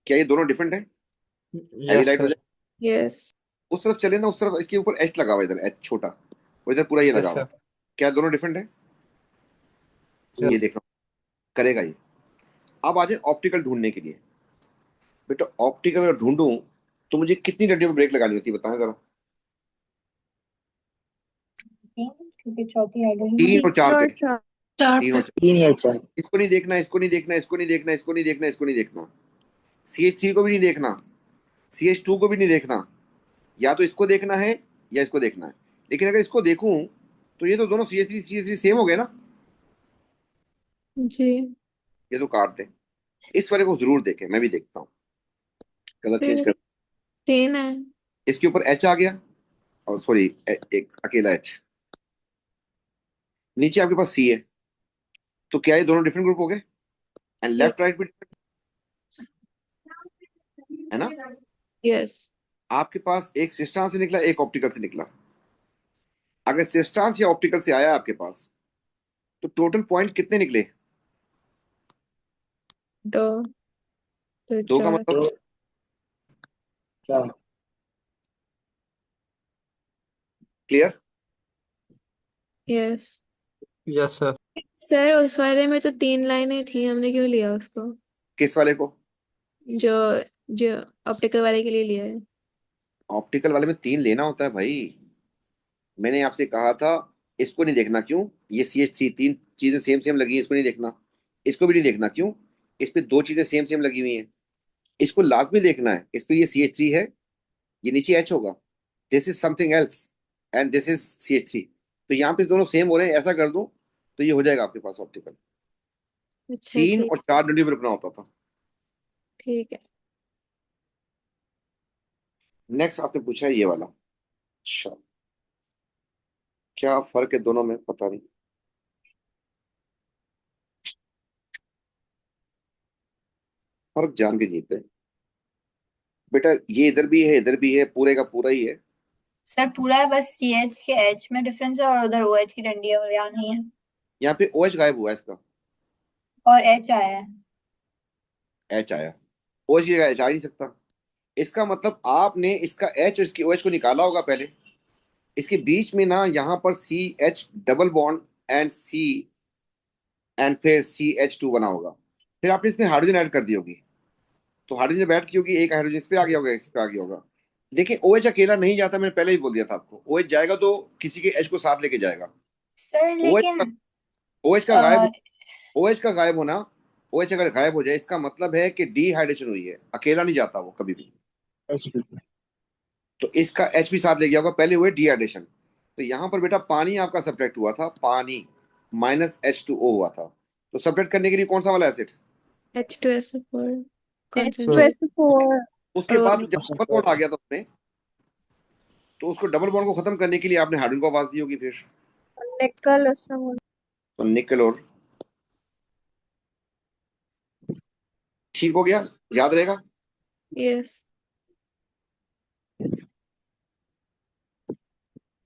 क्या ये दोनों डिफरेंट है? हैवी यस लाइट हो सर। जाए। Yes. उस तरफ चले ना, उस तरफ इसके ऊपर H लगा हुआ है, इधर H छोटा, और इधर पूरा ये लगा यस हुआ सर। है। क्या दोनों डिफरेंट है? Yes. ये देखना करेगा ये। अब आ जाए ऑप्टिकल ढूंढने के लिए। बेटा ऑप्टिकल अगर ढूंढूं तो मुझे कितनी डंडियों में ब्रेक लगानी होती है बताएं जरा। 3, क्योंकि चौथी हाइड्रोजन 3 और 4 पे। 4 3 पे। और 4। 3 या 4। इसको नहीं देखना, इसको नहीं देखना, इसको नहीं देखना, इसको नहीं देखना, इसको नहीं देखना। CH3 को भी नहीं देखना, CH2 को भी नहीं देखना। या तो इसको देखना है या इसको देखना है। लेकिन अगर इसको देखूं तो ये तो दोनों CH3 सेम हो गए ना। जी. ये तो काट दे। इस वाले को जरूर देखें, मैं भी देखता हूँ। कलर चेंज कर। 10 है. इसके ऊपर H आ गया, और सॉरी एक अकेला H। नीचे आपके पास C है। तो क्या ये दोनों डिफरेंट ग्रुप हो गए? And Yes. लेफ्ट राइट भी different? है ना? Yes. आपके पास एक सिस्टान से निकला, एक ऑप्टिकल से निकला। अगर सिस्टान या ऑप्टिकल से आया आपके पास, तो टोटल पॉइंट कितने निकले? दो, तो दो का चार। मतलब क्या? Clear? Yes. Yes sir. Sir उस वाले में तो 3 लाइनें थी, हमने क्यों लिया उसको? किस वाले को? जो जो ऑप्टिकल वाले के लिए लिया है। ऑप्टिकल वाले में 3 लेना होता है भाई। मैंने आपसे कहा था इसको नहीं देखना। क्यों? ये CH3 3 चीजें सेम सेम लगी है, इसको नहीं देखना। इसको भी नहीं देखना। क्यों? इस पे 2 चीजें सेम सेम लगी हुई हैं। इसको लाजमी देखना है। इस पे ये CH3 है, ये नीचे H होगा। This is something else and this is CH3। तो यहाँ पे दोनों सेम हो रहे हैं, ऐसा कर दो तो ये हो जाएगा आपके पास ऑप्टिकल। अच्छा 3 ठीक। और 4 डंडी में रुकना होता था। ठीक है। नेक्स्ट आपने पूछा है ये वाला। अच्छा, क्या फर्क है दोनों में पता नहीं। फर्क जान के जीते हैं। बेटा ये इधर भी है, इधर भी है, पूरे का पूरा ही है। सर पूरा है, बस CH के H में डिफरेंस है और उधर OH की डंडी है और यहाँ नहीं है। यहाँ पे OH गायब हुआ है इसका, और H आया है। H आया। OH की जगह H आ ही नहीं सकता। इसका मतलब आपने इसका H और इसकी OH को निकाला होगा पहले। इसके बीच में ना यहाँ पर CH double bond and C and फिर CH2 बना होगा। फिर आपने इसमें हाइड्रोजन ऐड कर दी होगी। तो हाइड्रोजन जब ऐड की होगी, एक हाइड्रोजन इस पे आ गया होगा, इस पे आ गया होगा। देखिए OH अकेला नहीं जाता, मैंने पहले ही बोल दिया था आपको। OH जाएगा तो किसी के H को साथ लेके जाएगा। सर OH लेकिन का OH का गायब OH का गायब होना, OH अगर गायब हो जाए इसका मतलब है कि डिहाइड्रेशन हुई है। अकेला नहीं जाता वो कभी भी। तो इसका H भी साथ ले गया होगा, पहले हुए डिहाइड्रेशन। तो यहाँ पर बेटा पानी आपका सब्ट्रैक्ट हुआ था, पानी -H2O हुआ था। तो सब्ट्रैक्ट करने के लिए कौन सा वाला acid? H2SO4 sir concentrate. H2SO4 उसके और वो बाद जब डबल बॉन्ड आ गया था उसमें, तो उसको डबल बॉन्ड को खत्म करने के लिए आपने हाइड्रोजन को आवाज दी होगी फिर। निकल SO4 तो निकल और ठीक हो गया, याद रहेगा। यस।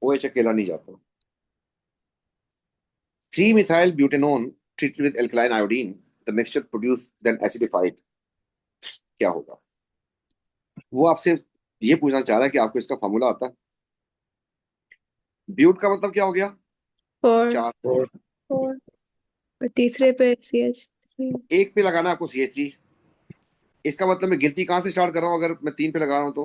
OH अकेला नहीं जाता। 3 methyl butanone treated with alkaline iodine, the mixture produced then acidified, क्या होगा? वो आपसे ये पूछना चाह रहा है कि आपको इसका फॉर्मूला आता है। ब्यूट का मतलब क्या हो गया? 4 4। और और तीसरे पे CH3। एक पे लगाना है आपको CH3। इसका मतलब मैं गिनती कहाँ से स्टार्ट कर रहा हूँ? अगर मैं 3 पे लगा रहा हूँ तो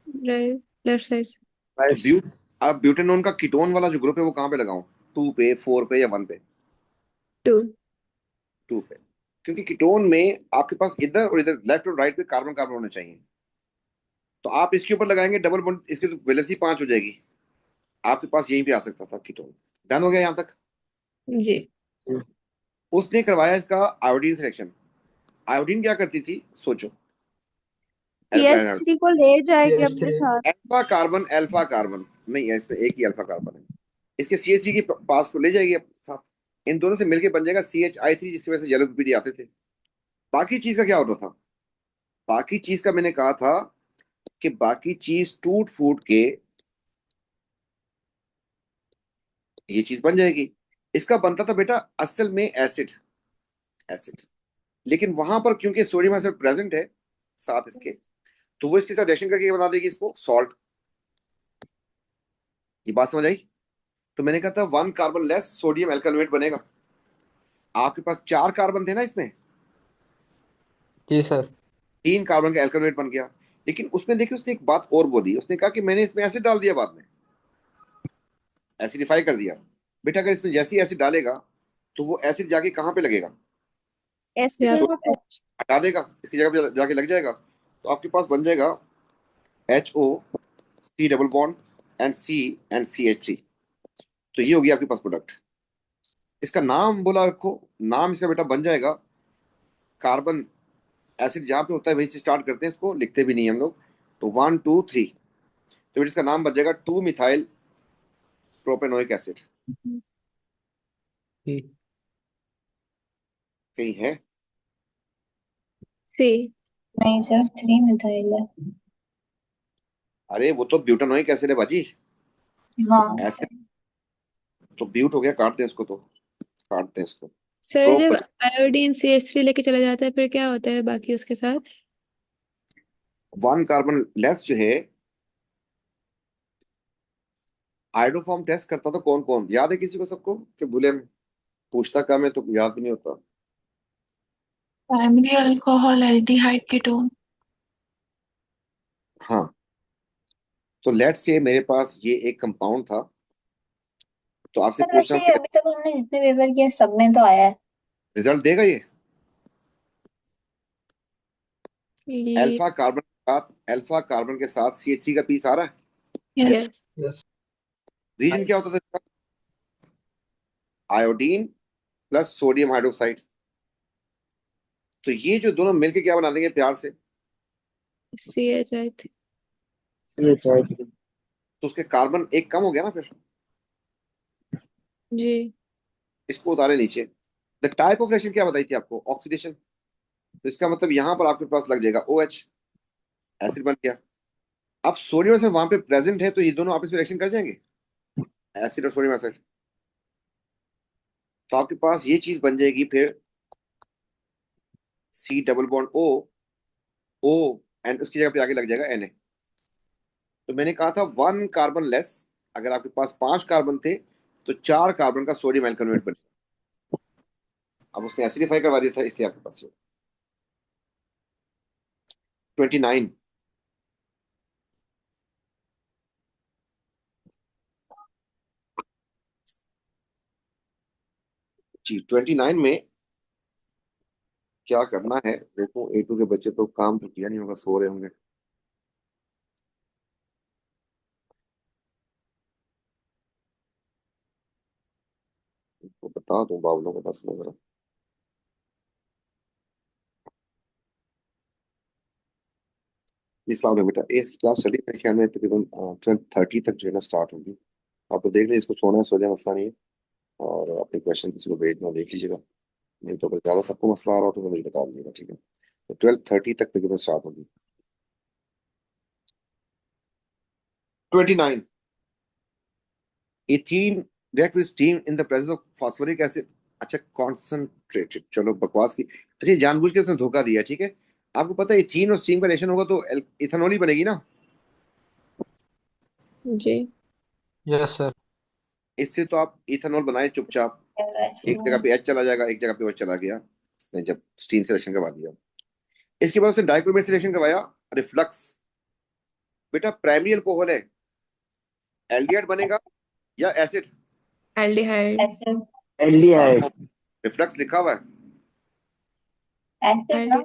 राइट, लेफ्ट साइड। तो ब्यूट, अब ब्यूटेनोन का कीटोन वाला जो ग्रुप है वो कहाँ पे लगाऊं? 2 पे, 4 पे या 1 पे? 2। 2 पे। क्योंकि कीटोन में आपके पास इधर और इधर, लेफ्ट और राइट पे कार्बन कार्बन होने चाहिए। तो आप इसके ऊपर लगाएंगे डबल बॉन्ड, इसकी तो वैलेंसी 5 हो जाएगी। आपके पास यहीं पे आ सकता था कीटोन। डन हो गया यहाँ तक? जी। उसने करवाया इसका आयोडीन सिलेक्शन। आयोडीन क्या करती थी सोचो? एल्काइल CH3 को ले जाएगी अपने CH3 साथ। अल्फा कार्बन नहीं है इस पे, एक ही अल्फा कार्बन है। इसके CH3 के पास को ले जाएगी अपने साथ। इन दोनों से मिलके बन जाएगा CHI3, जिसकी वजह से येलो पीपीडी आते थे। बाकी चीज का क्या होता था? बाकी चीज का मैंने कहा था कि बाकी चीज टूट फूट के ये चीज बन जाएगी। इसका बनता था बेटा असल में एसिड, एसिड। लेकिन वहां पर क्योंकि सोडियम एसिड प्रेजेंट है साथ इसके, तो वो इसके साथ रिएक्शन करके बना देगी इसको सॉल्ट। ये बात समझ आई? तो मैंने कहा था 1 कार्बन लेस सोडियम एल्काइलेट बनेगा। आपके पास 4 कार्बन थे ना इसमें, जी सर। 3 कार्बन का एल्काइलेट बन गया। लेकिन उसमें देखिए उसने एक बात और बोली। उसने कहा कि मैंने इसमें एसिड डाल दिया, बाद में एसिडिफाई कर दिया। बेटा अगर इसमें जैसी एसिड डालेगा तो वो एसिड जाके कहाँ पे लगेगा? इस या एस्टर पे। हटा देगा, इसकी जगह पे जाके लग जाएगा। तो आपके पास बन जाएगा HO, C double bond and C and CH3। तो ये होगी आपके पास प्रोडक्ट। इसका नाम बोला रखो, नाम इसका बेटा बन जाएगा कार्बन। एसिड जहाँ पे होता है वहीं से स्टार्ट करते हैं, इसको लिखते भी नहीं है हम लोग। तो 1 2 3, तो बेटा इसका नाम बन जाएगा 2 मिथाइल प्रोपेनोइक एसिड। ठीक। कहीं है? सी। नहीं सर 3 मिथाइल है। अरे वो तो ब्यूटानोइक एसिड है बाजी। हाँ एसिड तो ब्यूट हो गया, काटते हैं इसको, तो काटते हैं इसको। सर तो जब आयोडीन CH3 लेके चला जाता है फिर क्या होता है बाकी उसके साथ? 1 कार्बन लेस जो है, आयोडोफॉर्म टेस्ट करता था कौन कौन, याद है किसी को सबको कि भूले में? पूछता कम है तो याद भी नहीं होता। Primary alcohol aldehyde ketone. हाँ, तो लेट्स से मेरे पास ये एक कंपाउंड था, तो आपसे सर पूछ रहा वैसे हूँ ये कि अभी तक हमने जितने पेपर किए सब में तो आया है। रिजल्ट देगा ये? ये अल्फा कार्बन के साथ CH3 का पीस आ रहा है। यस। यस। यस। रीजन क्या होता था इसका? Iodine plus sodium hydroxide. तो ये जो दोनों मिलके क्या बना देंगे प्यार से? CH आई थी। ये चाय थी। तो उसके कार्बन एक कम हो गया ना फिर। जी। इसको उतारे नीचे। द टाइप ऑफ रिएक्शन क्या बताई थी आपको? ऑक्सीडेशन। तो इसका मतलब यहां पर आपके पास लग जाएगा OH, एसिड बन गया। अब सोडियम एसिड वहां पे प्रेजेंट है, तो ये दोनों आपस में रिएक्शन कर जाएंगे, एसिड और सोडियम एसिड। तो आपके पास ये चीज बन जाएगी फिर C double bond O and उसकी जगह पे आगे लग जाएगा Na। तो मैंने कहा था 1 कार्बन लेस, अगर आपके पास 5 कार्बन थे तो 4 कार्बन का सोडियम एल्कनोएट बने। अब उसने एसिडिफाई करवा दिया था, इसलिए आपके पास 29। जी 29 में क्या करना है देखो, A2 के बच्चे तो काम तो किया नहीं होगा, सो रहे होंगे। तो बता दूं बाबलों को, बस में जरा। इस साल में बेटा इसकी क्लास चली मेरे ख्याल में तकरीबन 12:30 तक जो है ना स्टार्ट होगी। आप तो देख लीजिए, इसको सोना है सो जाए, मसला नहीं है। और अपने क्वेश्चन किसी को भेजना देख लीजिएगा, नहीं तो अगर ज्यादा सबको मसला आ रहा हो तो मुझे बता दीजिएगा, ठीक है? तो 12:30 तक तकरीबन स्टार्ट होगी। 29, ethene react with steam in the presence of phosphoric acid। अच्छा कॉन्सेंट्रेटेड, चलो बकवास की। अच्छा ये जानबूझ के उसने धोखा दिया, ठीक है? आपको पता है इथीन और स्टीम का रिएक्शन होगा तो इथेनॉल ही बनेगी ना। जी। Yes sir. इससे तो आप इथेनॉल बनाए चुपचाप, एक जगह पे H चला जाएगा, एक जगह पे OH चला गया, उसने जब स्टीम से रिएक्शन करवा दिया। इसके बाद उसने डाइक्रोमेट से रिएक्शन करवाया, रिफ्लक्स। बेटा प्राइमरी अल्कोहल है, एल्डिहाइड बनेगा या acid? Aldehyde. Acid. Aldehyde. Reflux लिखा हुआ है। एसिड ना।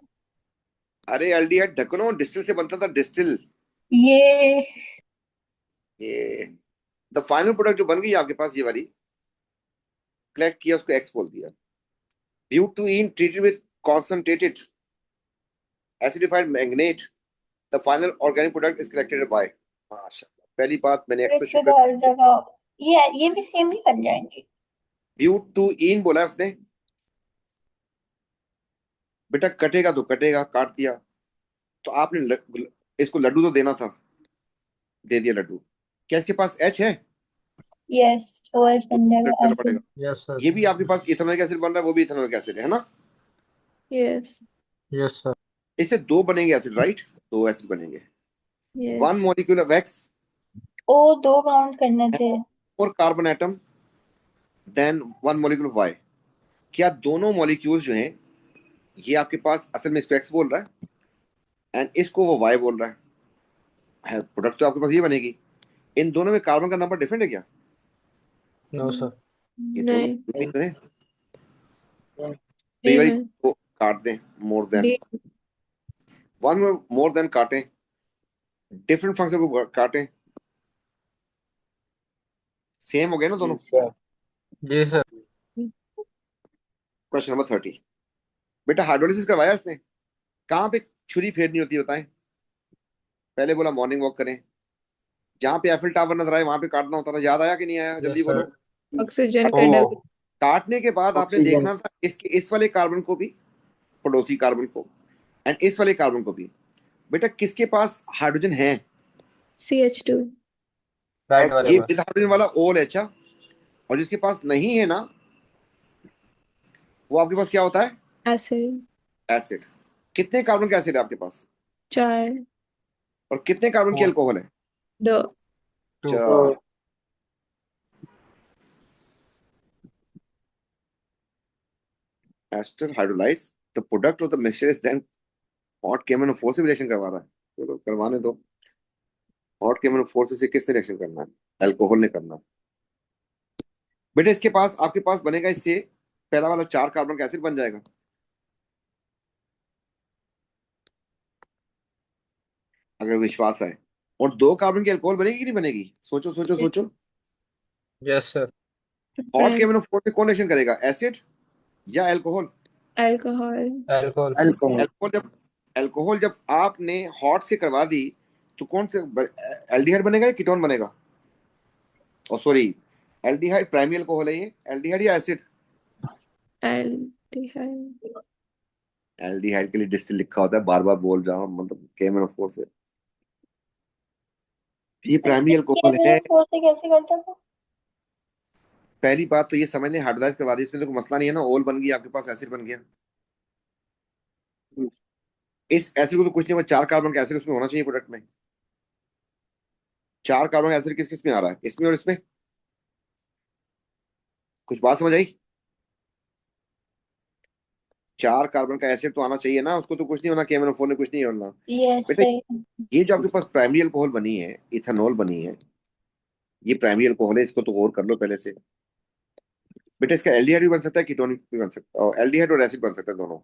अरे एल्डिहाइड ढक्कनों डिस्टिल से बनता था, डिस्टिल। ये ये द फाइनल प्रोडक्ट जो बन गई आपके पास ये वाली, कलेक्ट किया, उसको एक्स बोल दिया। Butene treated with concentrated acidified manganate, the final organic product is collected by. माशाल्लाह, पहली बात मैंने एक्स तो फिर शुक्र। हर जगह ये भी सेम ही बन जाएंगे। ब्यूटीन बोला उसने। बेटा कटेगा तो कटेगा, काट दिया। तो आपने इसको लड्डू तो देना था, दे दिया लड्डू। क्या इसके पास H है? यस OH तो बन जाएगा चलना एसिड। पड़ेगा। Yes sir. ये भी आपके पास इथेनॉइक एसिड बन रहा है, वो भी इथेनॉइक एसिड है ना? यस। Yes sir. इससे 2 बनेंगे एसिड, राइट? 2 एसिड बनेंगे। 1 yes. Molecule of X O 2 count करने थे। और carbon atom, then 1 molecule of Y। क्या दोनों मॉलिक्यूल्स जो हैं, ये आपके पास असल में इसको X बोल रहा है एंड इसको वो Y बोल रहा है, प्रोडक्ट तो आपके पास ये बनेगी। इन दोनों में कार्बन का नंबर डिफरेंट है क्या? No sir. ये दोनों नहीं। same तो है। तो ये सेम वाली है। को काट दें, मोर देन डी। 1 में मोर देन काटें, डिफरेंट फंक्शन को काटें, सेम हो गए ना दोनों। जी सर। Question number 30। बेटा हाइड्रोलिसिस करवाया इसने, कहाँ पे छुरी फेरनी होती है बताएं? पहले बोला मॉर्निंग वॉक करें, जहां पे एफिल टावर नजर आए वहां पे काटना होता था, याद आया कि नहीं आया? यस जल्दी सर। बोलो। ऑक्सीजन का ओ। डबल। काटने के बाद आपने ऑक्सीजन। देखना था इसके इस वाले कार्बन को भी, पड़ोसी कार्बन को, एंड इस वाले कार्बन को भी। बेटा किसके पास हाइड्रोजन है? CH2 राइट वाले ये पर। विद हाइड्रोजन वाला OH, और जिसके पास नहीं है ना, वो आपके पास क्या होता है? Acid acid. कितने कार्बन का एसिड है आपके पास? 4 और कितने कार्बन की 4 अल्कोहल है? 2 2 चार। Ester hydrolyse the product of the mixture is then hot KMnO4 से रिएक्शन करवा रहा है, चलो करवाने दो। हॉट KMnO4 से किससे रिएक्शन करना है? अल्कोहल ने करना है। बेटा इसके पास, आपके पास बनेगा इससे पहला वाला 4 कार्बन का एसिड बन जाएगा, अगर विश्वास है। और 2 कार्बन की अल्कोहल बनेगी कि नहीं बनेगी? सोचो सोचो सोचो। Yes sir. हॉट KMnO4 से कौन रिएक्शन करेगा, एसिड या alcohol? Alcohol alcohol. Alcohol. Alcohol जब आपने हॉट से करवा दी तो कौन से एल्डिहाइड बनेगा या कीटोन बनेगा? ओ सॉरी, एल्डिहाइड प्राइमरी अल्कोहल है ये। एल्डिहाइड या एसिड? एल्डिहाइड एल्डिहाइड के लिए डिस्टिल लिखा होता है, बार बार बोल रहा हूँ, मतलब KMnO4 से। ये प्राइमरी अल्कोहल है। KMnO4 से कैसे करता था? पहली बात तो ये समझ लें, हाइड्रोलाइज करवा दी, इसमें तो कोई मसला नहीं है ना, ओल बन गई आपके पास, एसिड बन गया। इस एसिड को तो कुछ नहीं हुआ, 4 कार्बन का एसिड उसमें होना चाहिए प्रोडक्ट में। 4 कार्बन का एसिड किस किस में आ रहा है? इसमें और इसमें। कुछ बात समझ आई? 4 कार्बन का एसिड तो आना चाहिए ना, उसको तो कुछ नहीं होना, KMnO4 ने कुछ नहीं होना। यस बेटा सही। ये जो आपके पास प्राइमरी अल्कोहल बनी है, इथेनॉल बनी है, ये प्राइमरी अल्कोहल है, इसको तो और कर लो पहले से। बेटा इसका एल्डिहाइड भी बन सकता है, कीटोन भी बन सकता है, और एल्डिहाइड और एसिड बन सकता है दोनों।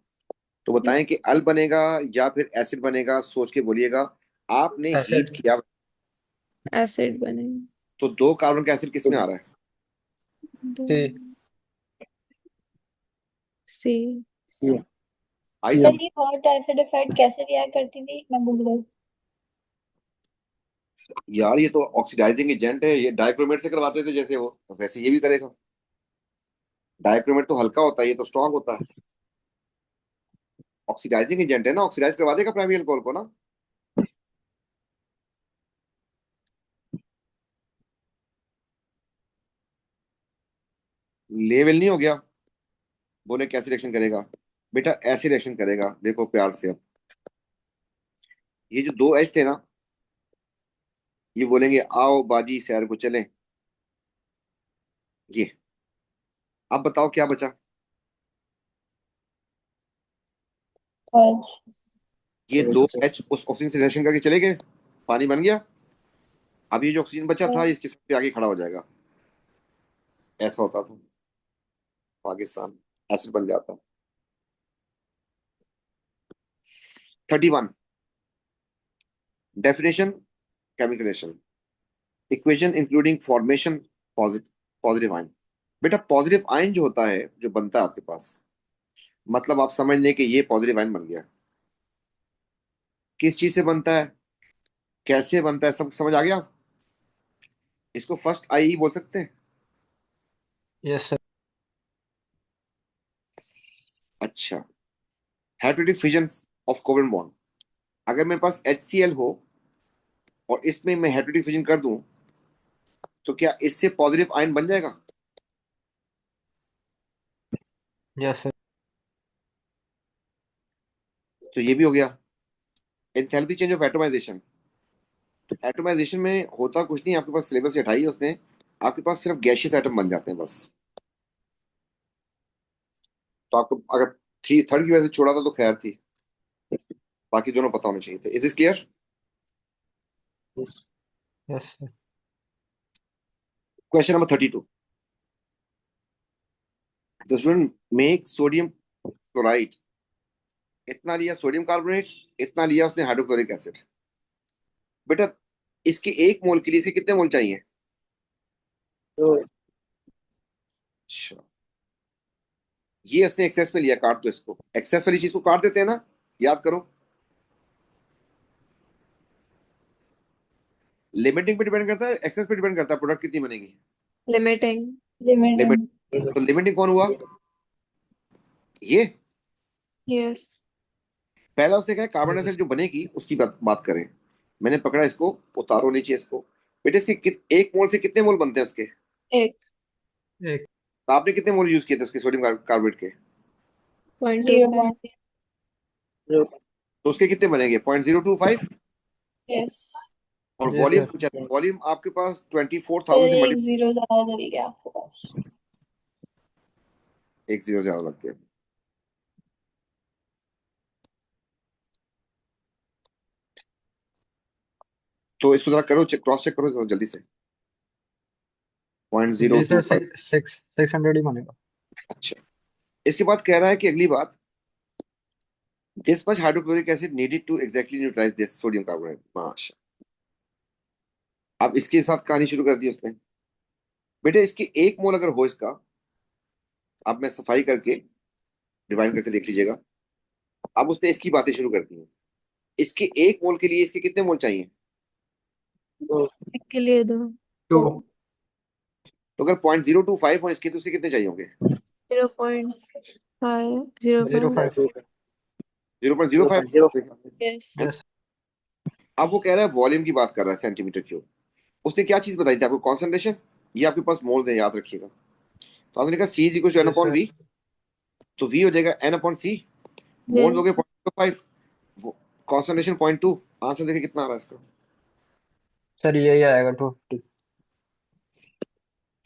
तो बताएं कि अल बनेगा या फिर एसिड बनेगा, सोच के बोलिएगा। आपने हीट एसिड। किया एसिड बने तो 2 कार्बन का एसिड किस में आ रहा है? सी। सी आई सर सब। ये हॉट एसिड इफेक्ट कैसे रिएक्ट करती थी, मैं भूल गई। यार ये तो ऑक्सीडाइजिंग एजेंट है, ये डाइक्रोमेट से करवाते थे जैसे वो, तो वैसे ये भी करेगा। डाइक्रोमेट तो हल्का होता है, ये तो स्ट्रांग होता है। ऑक्सीडाइजिंग एजेंट है ना, ऑक्सीडाइज करवा देगा प्राइमरी अल्कोहल को ना। लेवल नहीं हो गया? बोले कैसे रिएक्शन करेगा? बेटा ऐसे रिएक्शन करेगा, देखो प्यार से। अब ये जो 2 H थे ना, ये बोलेंगे आओ बाजी सैर को चलें। ये अब बताओ क्या बचा? आज ये 2 H उस ऑक्सीजन से रिएक्शन करके चले गए, पानी बन गया। अब ये जो ऑक्सीजन बचा था इसके साथ आगे खड़ा हो जाएगा, ऐसा होता था। पाकिस्तान एसिड बन जाता। 31 डेफिनेशन, केमिकलेशन, equation including formation positive ion. बेटा पॉजिटिव आयन जो होता है, जो बनता है आपके पास, मतलब आप समझ लें कि ये पॉजिटिव आयन बन गया। किस चीज से बनता है, कैसे बनता है, सब समझ आ गया? इसको फर्स्ट आई बोल सकते हैं। Yes sir. अच्छा, hydrolytic fission of covalent bond. अगर मेरे पास HCl हो और इसमें मैं हाइड्रोलिक फिजन कर दूं, तो क्या इससे पॉजिटिव आयन बन जाएगा? Yes sir. तो ये भी हो गया। Enthalpy change of atomization. तो एटमाइजेशन में होता कुछ नहीं, आपके पास सिलेबस से हटाई है उसने, आपके पास सिर्फ गैशियस एटम बन जाते हैं बस। तो आपको अगर 3 3rd की वजह से छोड़ा था तो खैर थी, बाकी दोनों पता होने चाहिए थे। Is this clear? Yes sir. Question number 32। The student make sodium chloride. इतना लिया सोडियम कार्बोनेट, इतना लिया उसने हाइड्रोक्लोरिक एसिड। बेटा इसके 1 मोल के लिए इसे कितने मोल चाहिए? अच्छा, ये इसने एक्सेस में लिया, काट दो इसको, एक्सेस वाली चीज को काट देते हैं ना, याद करो। लिमिटिंग पे डिपेंड करता है, एक्सेस पे डिपेंड करता है, प्रोडक्ट कितनी बनेगी। Limiting limit. लिमिट। तो लिमिटिंग कौन हुआ? ये। यस पहला उसने कहा कार्बन डाइऑक्साइड जो बनेगी उसकी बात करें। मैंने पकड़ा इसको, उतारो नीचे इसको। बेटे इसके एक मोल से कितने मोल बनते हैं उसके? एक एक तो आपने कितने मोल यूज किए थे उसके सोडियम कार्बोनेट के? 0.25 तो उसके कितने बनेंगे? 0.025। यस, और Yes, वॉल्यूम sir. पूछा, वॉल्यूम आपके पास 24,000 फिर से एक मल्टीप्लाई, जीरो ज्यादा चली गया आपके पास। एक जीरो ज्यादा लग गया। तो इसको जरा करो, क्रॉस चेक करो जल्दी से। पॉइंट जीरो जी टू सर, 600 ही बनेगा। अच्छा, इसके बाद कह रहा है कि अगली बात, this much hydrochloric acid needed to exactly neutralize this sodium carbonate. माशा, अब इसके साथ कहानी शुरू कर दी उसने। बेटे इसके एक मोल अगर हो इसका, अब मैं सफाई करके डिवाइड करके देख लीजिएगा। अब उसने इसकी बातें शुरू कर दी हैं। इसके एक मोल के लिए इसके कितने मोल चाहिए? एक के लिए 2 2 तो अगर 0.025 हो इसके, तो उसके कितने चाहिए होंगे? 0.5 0. 0.5। 0.05। Yes. यस अब वो कह रहा है वॉल्यूम की बात कर रहा है, सेंटीमीटर क्यूब। उसने क्या चीज बताई थी आपको? कॉन्सेंट्रेशन। ये आपके पास मोल्स है, याद रखिएगा। तो आपने कहा C is equal to N yes upon sir. V, तो वी हो जाएगा एन अपॉन सी। मोल्स हो गए 0.05, कॉन्सेंट्रेशन 0.2। आंसर देखिए कितना आ रहा है इसका। सर यही आएगा 250।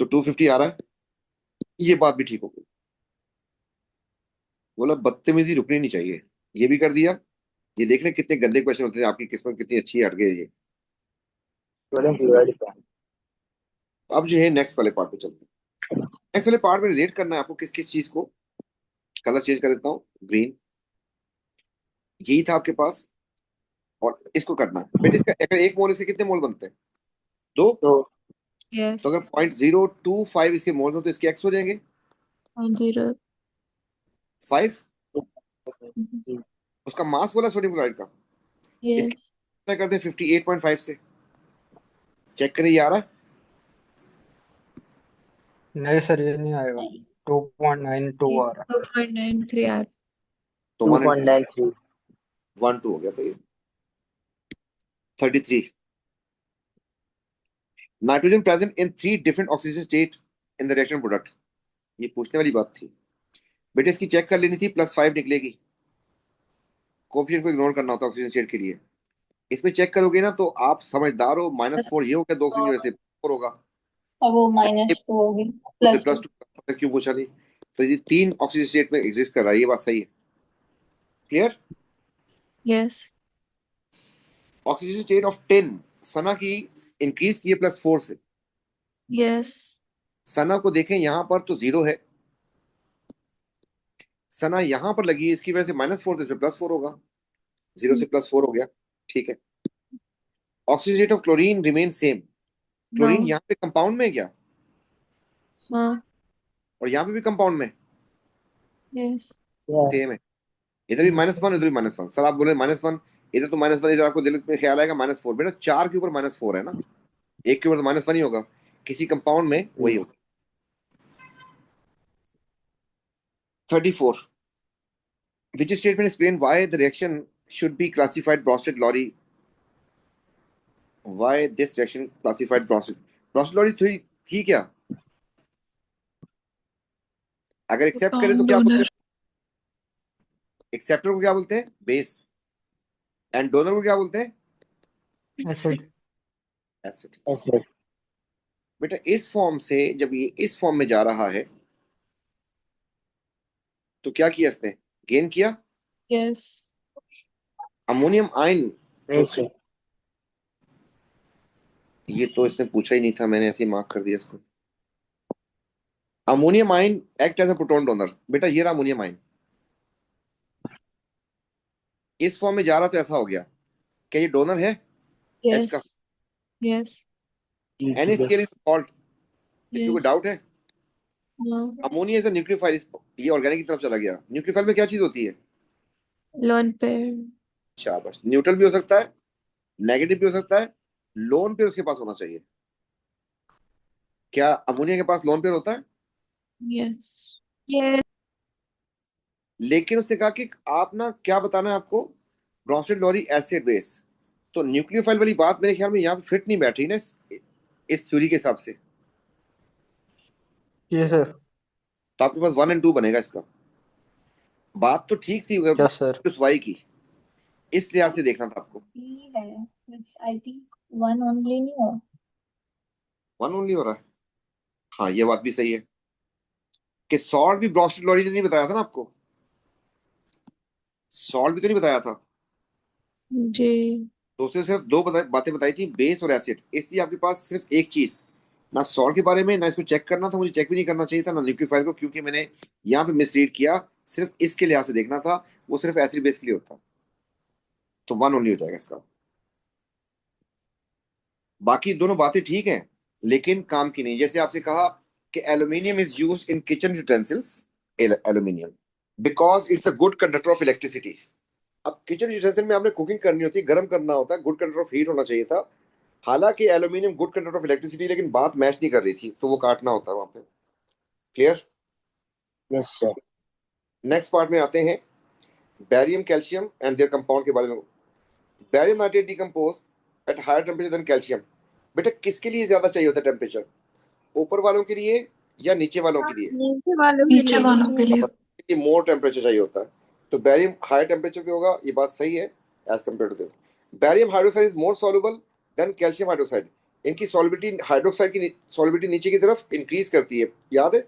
तो 250 आ रहा है। ये बात भी ठीक हो गई। बोला बदतमीजी रुकनी नहीं चाहिए। ये भी कर दिया। ये देख लें कितने गंदे क्वेश्चन होते हैं, आपकी किस्मत कितनी अच्छी है, हट गए ये। अब जो है नेक्स्ट वाले पार्ट पे चलते हैं। नेक्स्ट वाले पार्ट में रिलेट करना है आपको किस किस चीज को। कलर चेंज कर देता हूँ, ग्रीन। यही था आपके पास। और इसको करना है बेटे, इसका अगर एक मोल, इसके कितने मोल बनते हैं? 2। Yes. तो अगर 0.025 इसके मोल्स हो तो इसके एक्स हो जाएंगे 0. 5। Mhm. उसका मास बोला सोडियम क्लोराइड का। Yes. इसके करते हैं 58.5 से। चेक करें ये आ रहा है। नहीं सर, ये नहीं आएगा। 2.92 आ रहा 2.93 R. तो 2.93 1 2 हो गया, सही है। 33। Nitrogen present in 3 different oxygen state in the reaction product. ये पूछने वाली बात थी बेटे, इसकी चेक कर लेनी थी। +5 निकलेगी। कोफिशिएंट को इग्नोर करना होता है ऑक्सीजन स्टेट के लिए। इसमें चेक करोगे ना तो आप समझदार हो। -4 ये हो गया, 2 ऑक्सीजन की वजह से 4 होगा। और वो -2 होगी, +2। +2 क्यों पूछा नहीं? तो ये 3 ऑक्सीजन स्टेट में एग्जिस्ट कर रहा है, ये बात सही है। Clear? Yes. Oxygen state of 10 सना की इंक्रीज की है +4 से। Yes. सना को देखें यहां पर तो 0 है। सना यहां पर लगी है, इसकी वजह से -4, तो इसमें +4 होगा। 0 से +4 हो गया। ठीक है। Oxygen state of chlorine remain same. Chlorine No. यहाँ पे कंपाउंड में है क्या? हाँ. और यहाँ पे भी कंपाउंड में Yes. सेम है। इधर भी -1, इधर भी -1। सर आप बोले -1, इधर तो -1, इधर आपको दिल में ख्याल आएगा -4। बेटा 4 के ऊपर -4 है ना, एक के ऊपर तो -1 ही होगा। किसी कंपाउंड में वही होगा। 34। Which statement explain why the reaction should be classified Bronsted Lowry? Why this reaction classified Bronsted Lowry थी क्या? अगर एक्सेप्ट करें तो Compound क्या बोलते donor. हैं? एक्सेप्टर को क्या बोलते हैं? बेस। एंड डोनर को क्या बोलते हैं? है। एसिड। एसिड। बेटा इस फॉर्म से जब ये इस फॉर्म में जा रहा है तो क्या किया इसने? गेन किया। Yes. अमोनियम आयन नहीं सर, ये तो इसने पूछा ही नहीं था, मैंने ऐसे ही मार्क कर दिया इसको। Ammonium ion act as a proton donor. बेटा ये रहा अमोनियम आयन, इस फॉर्म में जा रहा तो ऐसा हो गया। क्या ये डोनर है एच का? Yes. Yes. NaCl is salt. इसमें कोई Yes. डाउट है? No. Ammonia is a nucleophile. ये ऑर्गेनिक की तरफ चला गया। न्यूक्लियोफाइल में क्या चीज होती है? Lone pair. शाबाश। न्यूट्रल भी हो सकता है, नेगेटिव भी हो सकता है, लोन पेयर उसके पास होना चाहिए। क्या अमोनिया के पास लोन पेयर होता है? Yes. Yes. लेकिन उसने कहा कि आप ना क्या बताना है आपको, ब्रोस्टेड लोरी एसिड बेस, तो न्यूक्लियोफाइल वाली बात मेरे ख्याल में यहाँ पे फिट नहीं बैठ रही ना इस थ्योरी के हिसाब से। जी सर। तो आपके पास 1 और 2 बनेगा इसका। बात तो ठीक थी यस सर। उस वाई की, इस लिहाज से देखना था आपको। B है, which I think 1 only नहीं हो। 1 ओनली हो रहा है, हाँ ये बात भी सही है कि सॉल्ट भी ब्रोस्टेड लोरी ने नहीं बताया था ना आपको, सॉल्ट भी तो नहीं बताया था। जी। तो उसने सिर्फ दो बातें बताई थी, बेस और एसिड, इसलिए आपके पास सिर्फ एक चीज, ना सॉल्ट के बारे में, ना इसको चेक करना था, मुझे चेक भी नहीं करना चाहिए था, ना न्यूक्लियोफाइल को, क्योंकि मैंने यहाँ पे मिसरीड किया, सिर्फ इसके लिहाज से देखना था, वो सिर्फ एसिड बेस के लिए होता। तो 1 ओनली हो जाएगा इसका। बाकी दोनों बातें ठीक हैं लेकिन काम की नहीं। जैसे आपसे कहा कि aluminium is use in kitchen utensils, aluminium because it's a good conductor of electricity. अब किचन यूटेंसिल में आपने कुकिंग करनी होती है, गर्म करना होता है, गुड कंडक्टर ऑफ हीट होना चाहिए था। हालांकि aluminium good conductor of electricity, लेकिन बात मैच नहीं कर रही थी, तो वो काटना होता है वहां पे। Clear? Yes sir. Next part में आते हैं barium calcium and their compound के बारे में। Barium nitrate decompose at higher temperature than calcium. बेटा किसके लिए ज्यादा चाहिए होता है टेम्परेचर, ऊपर वालों के लिए या नीचे वालों के लिए? नीचे वालों के नीचे लिए। वालों के लिए। मोर टेम्परेचर चाहिए होता है, तो बैरियम हाई टेम्परेचर पे होगा, ये बात सही है as compared to this. Barium hydroxide is more soluble than calcium hydroxide. इनकी सॉल्युबिलिटी, हाइड्रोक्साइड की सॉल्युबिलिटी नीचे की तरफ इंक्रीज करती है, याद है?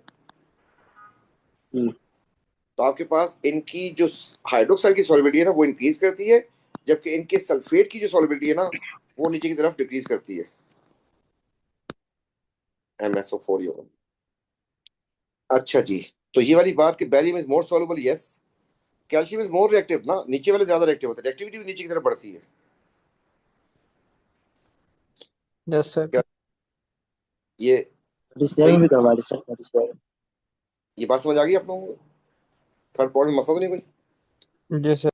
तो आपके पास इनकी जो हाइड्रोक्साइड की सॉल्युबिलिटी है ना वो इंक्रीज करती है, जबकि इनके सल्फेट की जो सॉल्युबिलिटी है ना वो नीचे की तरफ डिक्रीज करती है, MsO4 ये होगा। अच्छा जी, तो ये वाली बात कि barium is more soluble, yes. Calcium is more reactive ना, नीचे वाले ज्यादा रिएक्टिव होते हैं, रिएक्टिविटी भी नीचे की तरफ बढ़ती है। Yes sir. क्या ये 37 भी करवा दे सर, 37। ये बात समझ आ गई आप लोगों को? थर्ड पॉइंट में मसला तो नहीं कोई? जी सर।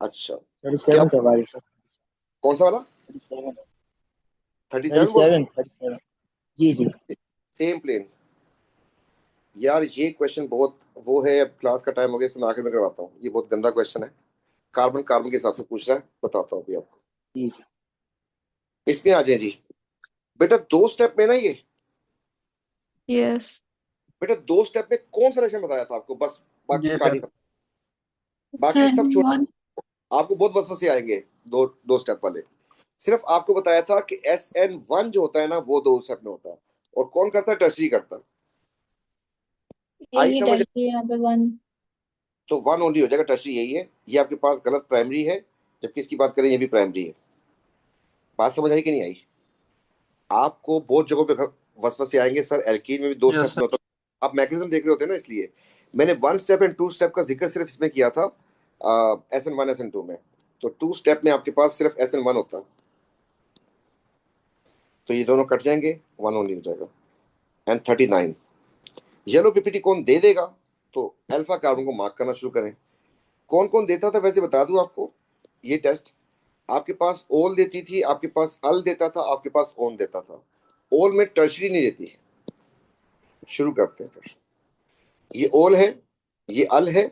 अच्छा, 37 करवा दे सर। कौन सा वाला? 37 37 बोल? 37। जी जी। Same plane. यार ये क्वेश्चन बहुत वो है, अब क्लास का टाइम हो गया, इसको मैं आखिर में करवाता हूँ, ये बहुत गंदा क्वेश्चन है, कार्बन कार्बन के हिसाब से पूछ रहा है, बताता हूँ अभी आपको। जी जी। इसमें आ जाए जी। बेटा 2 स्टेप में ना ये, यस। बेटा 2 स्टेप में कौन सा रिएक्शन बताया था आपको, बस बाकी जी कहानी सर। खत्म। बाकी सब छोड़, वन आपको बहुत वसवसे आएंगे दो दो स्टेप वाले। सिर्फ आपको बताया था कि SN1 जो होता है ना वो 2 स्टेप में होता है, और कौन करता है? टर्शरी करता है। आई यही समझ? टर्शियरी यहाँ पे 1। तो 1 ओनली हो जाएगा, टर्शरी यही है। ये आपके पास गलत प्राइमरी है, जबकि इसकी बात करें ये भी प्राइमरी है। बात समझ आई कि नहीं आई? आपको बहुत जगहों पे वसवसे आएंगे, सर एल्कीन में भी 2 यस स्टेप में होता है, आप मैकेनिज्म देख रहे होते हैं ना, इसलिए मैंने 1 स्टेप एंड 2 स्टेप का जिक्र सिर्फ इसमें किया था, SN1 SN2 में। तो 2 स्टेप में आपके पास सिर्फ SN1 होता है, तो ये दोनों कट जाएंगे, 1 ओनली हो जाएगा। एंड 39 येलो पीपीटी कौन दे देगा, तो अल्फा कार्बन को मार्क करना शुरू करें। कौन कौन देता था वैसे बता दूं आपको, ये टेस्ट आपके पास ओल देती थी, आपके पास अल देता था, आपके पास ओन देता था। ओल में टर्शरी नहीं देती। शुरू करते हैं फिर। ये ओल है, ये अल है,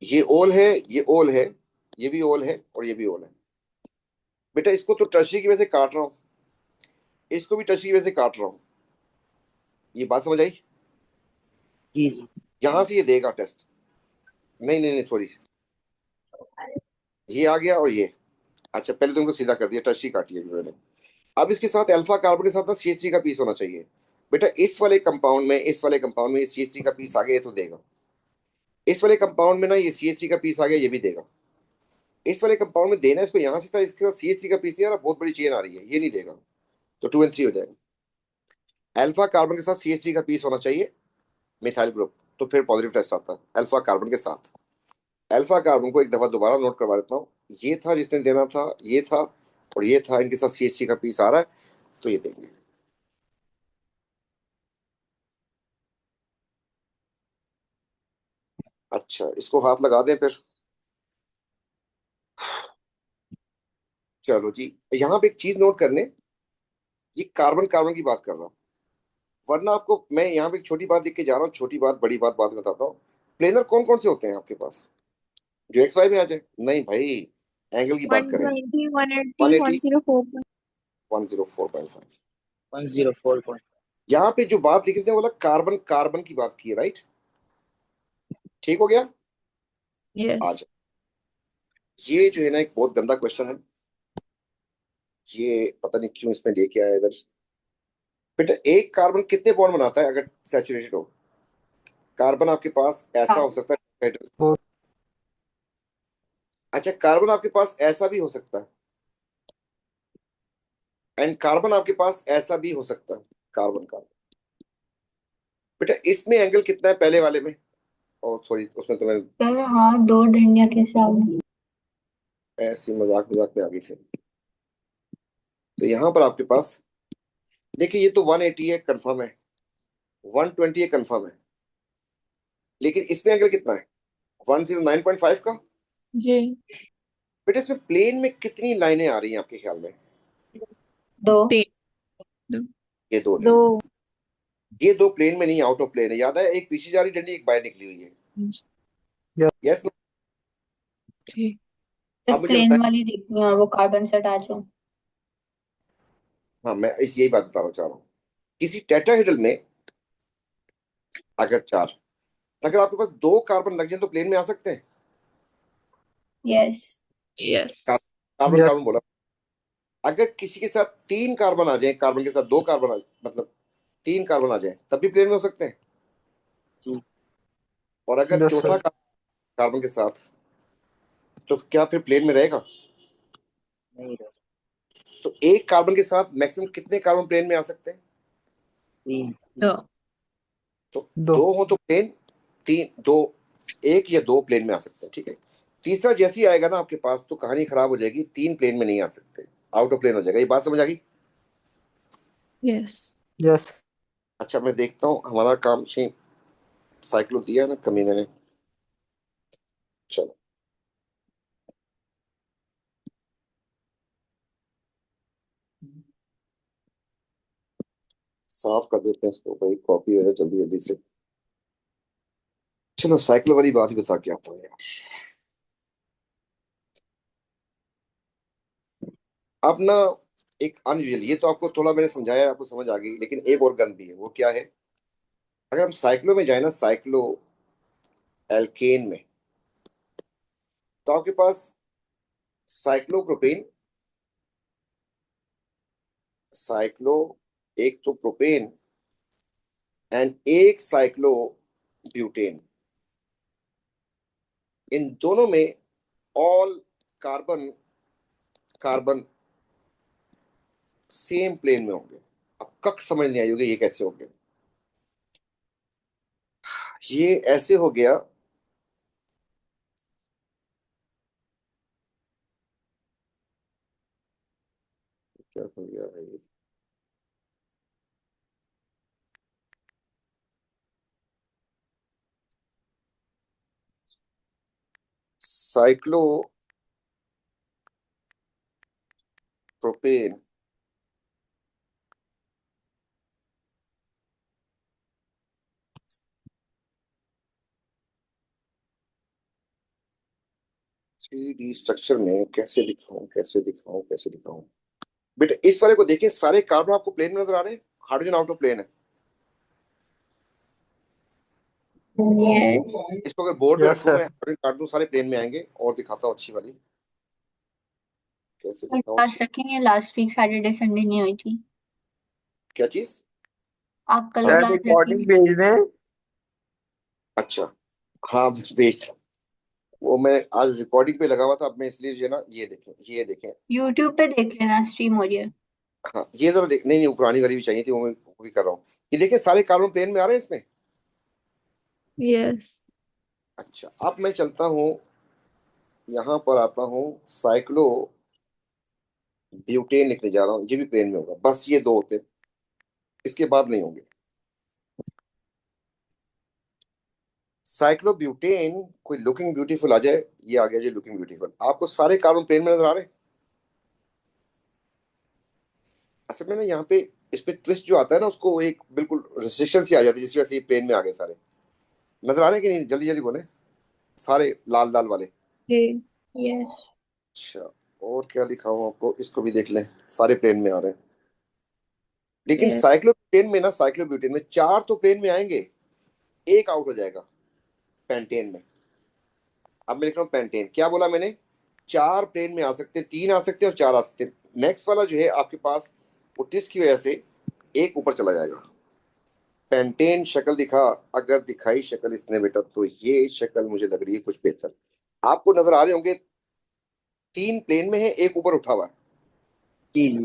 ये ओल है, ये ओल है, ये भी ओल है, और ये भी ओल है। बेटा इसको तो टर्शरी की वजह से काट रहा हूं, इसको भी टर्शरी की वजह से काट रहा हूं। ये बात समझ आई? जी जी। यहां से ये देगा टेस्ट, नहीं नहीं नहीं सॉरी, ये आ गया और ये। अच्छा पहले तुमको सीधा कर दिया, टर्शरी काटी है मैंने। अब इसके साथ अल्फा कार्बन के साथ ना CH3 का पीस होना चाहिए। बेटा इस वाले कंपाउंड में, इस वाले कंपाउंड में ये CH3 का पीस आ गया, ये तो देगा। इस वाले कंपाउंड में ना ये CH3 का पीस आ गया, ये भी देगा। इस वाले कंपाउंड में देना इसको यहां से था, इसके साथ CH3 का पीस नहीं आ रहा, बहुत बड़ी चेन आ रही है, ये नहीं देगा। तो 2 और 3 हो जाएगा। अल्फा कार्बन के साथ CH3 का पीस होना चाहिए, मिथाइल ग्रुप, तो फिर पॉजिटिव टेस्ट आता है अल्फा कार्बन के साथ। अल्फा कार्बन को एक दफा दोबारा नोट करवा देता हूँ, ये था जिसने देना था, ये था और ये था, इनके साथ CH3 का पीस आ रहा है, तो ये देंगे। अच्छा इसको हाथ लगा दें फिर। चलो जी, यहाँ पे एक चीज नोट कर लें, ये कार्बन कार्बन की बात कर रहा हूँ, वरना आपको मैं यहाँ पे एक छोटी बात लिख के जा रहा हूँ, छोटी बात बड़ी बात बाद में बताता हूँ। प्लेनर कौन कौन से होते हैं आपके पास? जो एक्स वाई में आ जाए। नहीं भाई, एंगल की बात करें। 120, 180, 180, 104. 104.5। 104 point. यहाँ पे जो बात लिखी उसने बोला कार्बन कार्बन की बात की है, राइट? ठीक हो गया। आ यस जाए, ये जो है ना एक बहुत गंदा क्वेश्चन है। ये पता नहीं क्यों इसमें लेके आया इधर। बेटा एक कार्बन कितने बॉन्ड बनाता है अगर सैचुरेटेड हो? कार्बन आपके पास ऐसा हो सकता है। फोर। अच्छा, कार्बन आपके पास ऐसा भी हो सकता है, एंड कार्बन आपके पास ऐसा भी हो सकता है। कार्बन कार्बन, बेटा इसमें एंगल कितना है पहले वाले में? ओ सॉरी, उसमें तो मैं सर हाँ, दो डंडिया के साथ। ऐसी मजाक मजाक में आ गई थी। तो यहाँ पर आपके पास देखिए, ये तो 180 है कंफर्म है, 120 है कंफर्म है, लेकिन इसमें एंगल कितना है? 109.5 का। जी बेटा इसमें प्लेन में कितनी लाइनें आ रही हैं आपके ख्याल में? दो। 3 ये दो दो. लाइन, ये दो प्लेन में नहीं, आउट ऑफ प्लेन है। याद है, एक पीछे जा रही डंडी, एक बाहर निकली हुई है। यस। जी अब सिर्फ मुझे प्लेन बताएं। वाली देखनी है और वो कार्बन से अटैच हो। हाँ, मैं इस यही बात बताना चाह रहा हूँ। किसी टेट्राहेड्रल में अगर चार, अगर आपके पास दो कार्बन लग जाए तो प्लेन में आ सकते हैं। Yes. Yes carbon yes. Carbon बोला। अगर किसी के साथ तीन कार्बन आ जाए, कार्बन के साथ दो कार्बन आ, मतलब तीन कार्बन आ जाए, तब भी प्लेन में हो सकते हैं। जी. और अगर यस चौथा सर। कार्बन के साथ, तो क्या फिर प्लेन में रहेगा? नहीं रहा. तो एक कार्बन के साथ मैक्सिमम कितने कार्बन प्लेन में आ सकते हैं? 3. दो तो दो। दो हो तो प्लेन, तीन दो, एक या दो प्लेन में आ सकते हैं, ठीक है। तीसरा जैसे ही आएगा ना आपके पास, तो कहानी खराब हो जाएगी, तीन प्लेन में नहीं आ सकते, आउट ऑफ प्लेन हो जाएगा। ये बात समझ आ गई? Yes yes. अच्छा, मैं देखता हूँ हमारा काम से साइक्लो दिया है ना कमीने ने। चलो साफ कर देते हैं इसको भाई, कॉपी हो जाए जल्दी जल्दी से। चलो साइक्लो वाली बात ही बता के आता हूँ यार। अब ना एक अनयूजल, ये तो आपको थोड़ा मैंने समझाया, आपको समझ आ गई, लेकिन एक और गन भी है। वो क्या है? अगर हम साइक्लो में जाए ना, साइक्लो एल्केन में, तो आपके पास साइक्लोप्रोपेन, साइक्लो, एक तो प्रोपेन एंड एक साइक्लो ब्यूटेन। इन दोनों में all carbon carbon same plane में होंगे। अब कक समझ नहीं आई होगी ये कैसे हो गया। ये ऐसे हो गया, क्या हो गया भाई? साइक्लोप्रोपेन, थ्री डी स्ट्रक्चर में कैसे दिखाऊं, कैसे दिखाऊं, कैसे दिखाऊं? बेटा इस वाले को देखिए, सारे कार्बन आपको प्लेन में नजर आ रहे हैं, हाइड्रोजन आउट ऑफ प्लेन है। यस। इसको अगर बोर्ड में यस रखूं, मैं सर। हाइड्रोजन काट दूं, सारे प्लेन में आएंगे। और दिखाता हूँ अच्छी वाली, कैसे दिखाऊं क्लास अच्छी? रखेंगे, लास्ट वीक सैटरडे संडे नहीं हुई थी। क्या चीज? आप कल हाँ, सर क्लास रिकॉर्डिंग रखेंगे। भेज दें। अच्छा, हाँ भेज। वो मैं आज रिकॉर्डिंग पे लगा हुआ था, अब मैं इसलिए जो है ना, ये देखें, ये देखें। यूट्यूब पे देख लेना, स्ट्रीम हो रही है। हाँ ये जरा देख, नहीं नहीं, वो पुरानी वाली भी चाहिए थी, वो भी कर रहा हूँ। ये देखिए सारे कार्बन प्लेन में आ रहे हैं इसमें। यस अच्छा, अब मैं चलता हूँ, यहाँ पर आता हूँ, साइक्लो ब्यूटेन लिखने जा रहा हूँ। ये भी प्लेन में होगा, बस ये दो होते हैं, इसके बाद नहीं होंगे। साइक्लोब्यूटेन, कोई लुकिंग ब्यूटीफुल आ जाए। ये आ गया जी लुकिंग ब्यूटीफुल। आपको सारे कार्बन प्लेन में नजर आ रहे हैं। असल में ना यहाँ पे इस पे ट्विस्ट जो आता है ना, उसको एक बिल्कुल रेस्ट्रिक्शन सी आ जाती है, जिसकी वजह से ये प्लेन में आ गए सारे। नजर आ रहे हैं कि नहीं? जल्दी जल्दी बोले, सारे लाल लाल वाले। जी। यस। अच्छा, और क्या लिखा हुआ आपको, इसको भी देख लें, सारे प्लेन में आ रहे हैं। लेकिन यस। साइक्लोब्यूटेन में ना, साइक्लोब्यूटेन में 4 तो प्लेन में आएंगे, एक आउट हो जाएगा पेंटेन में। अब मैं लिख रहा हूँ पेंटेन, क्या बोला मैंने, 4 प्लेन में आ सकते हैं, 3 आ सकते हैं और 4 आ सकते हैं। नेक्स्ट वाला जो है आपके पास, वो ट्विस्ट की वजह से एक ऊपर चला जाएगा। पेंटेन शक्ल दिखा, अगर दिखाई शक्ल इसने बेटा, तो ये शक्ल मुझे लग रही है कुछ बेहतर। आपको नजर आ रहे होंगे, 3 प्लेन में है, एक ऊपर उठा हुआ है। जी जी।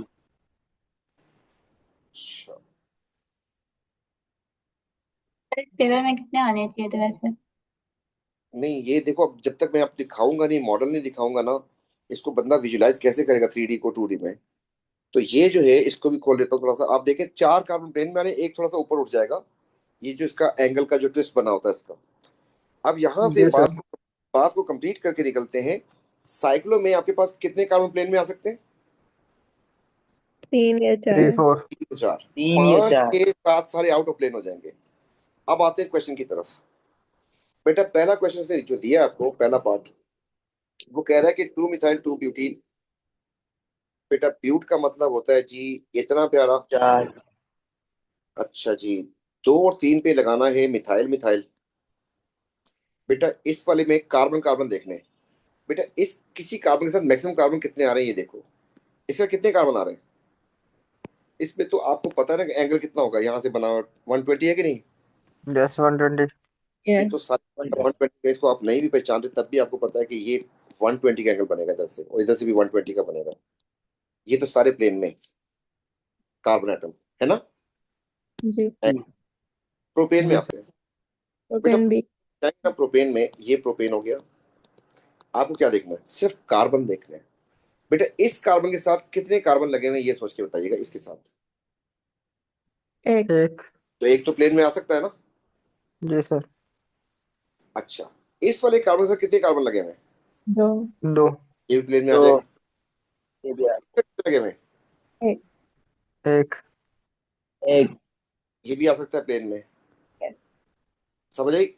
अच्छा, टेबल में कितने आने चाहिए थे वैसे? नहीं ये देखो, अब जब तक मैं आप दिखाऊंगा नहीं, मॉडल नहीं दिखाऊंगा ना, इसको बंदा विजुलाइज कैसे करेगा 3D को 2D में। तो ये जो है, इसको भी खोल देता हूँ थोड़ा सा, आप देखें 4 कार्बन प्लेन में आ रहे हैं, एक थोड़ा सा ऊपर उठ जाएगा। ये जो इसका एंगल का जो ट्विस्ट बना होता है इसका। अब यहां से जी सर। बात को कंप्लीट करके निकलते हैं। साइक्लो में आपके पास कितने कार्बन प्लेन में आ सकते हैं? 3 या 3 4। 4। 4। 3 या 5 4। 6 7 सारे आउट ऑफ प्लेन हो जाएंगे। अब आते हैं क्वेश्चन की तरफ। बेटा पहला क्वेश्चन से जो दिया है आपको, पहला पार्ट, वो कह रहा है कि 2 मिथाइल 2 ब्यूटीन। बेटा ब्यूट का मतलब होता है जी इतना प्यारा। 4। अच्छा जी, 2 और 3 पे लगाना है मिथाइल मिथाइल। बेटा इस वाले में कार्बन कार्बन देखने हैं। बेटा इस किसी कार्बन के साथ मैक्सिमम कार्बन कितने आ रहे हैं ये देखो। इसका कितने कार्बन आ रहे हैं? इसमें तो आपको पता है ना कि एंगल कितना होगा, यहाँ से बना 120 है कि नहीं। यस 120। ये यस। तो सारे 120, इसको आप नहीं भी पहचानते तब भी आपको पता है कि ये 120 का एंगल बनेगा इधर से, और इधर से भी 120 का बनेगा। ये तो सारे प्लेन में कार्बन एटम है ना। जी। जी प्रोपेन में जी आते सर। हैं। बेटा प्रोपेन भी। ना प्रोपेन में, ये प्रोपेन हो गया। आपको क्या देखना है, सिर्फ कार्बन देखना है। बेटा इस कार्बन के साथ कितने कार्बन लगे हुए हैं ये सोच के बताइएगा, इसके साथ। एक। एक। तो एक तो प्लेन में आ सकता है ना। जी सर। अच्छा, इस वाले कार्बन के साथ कितने कार्बन लगे हुए हैं? 2। 2। ये भी प्लेन में आ 2। जाएगा। ये भी 8। कितने लगे हुए हैं? एक। एक। 1। ये भी आ सकता है प्लेन में। यस। समझ आई।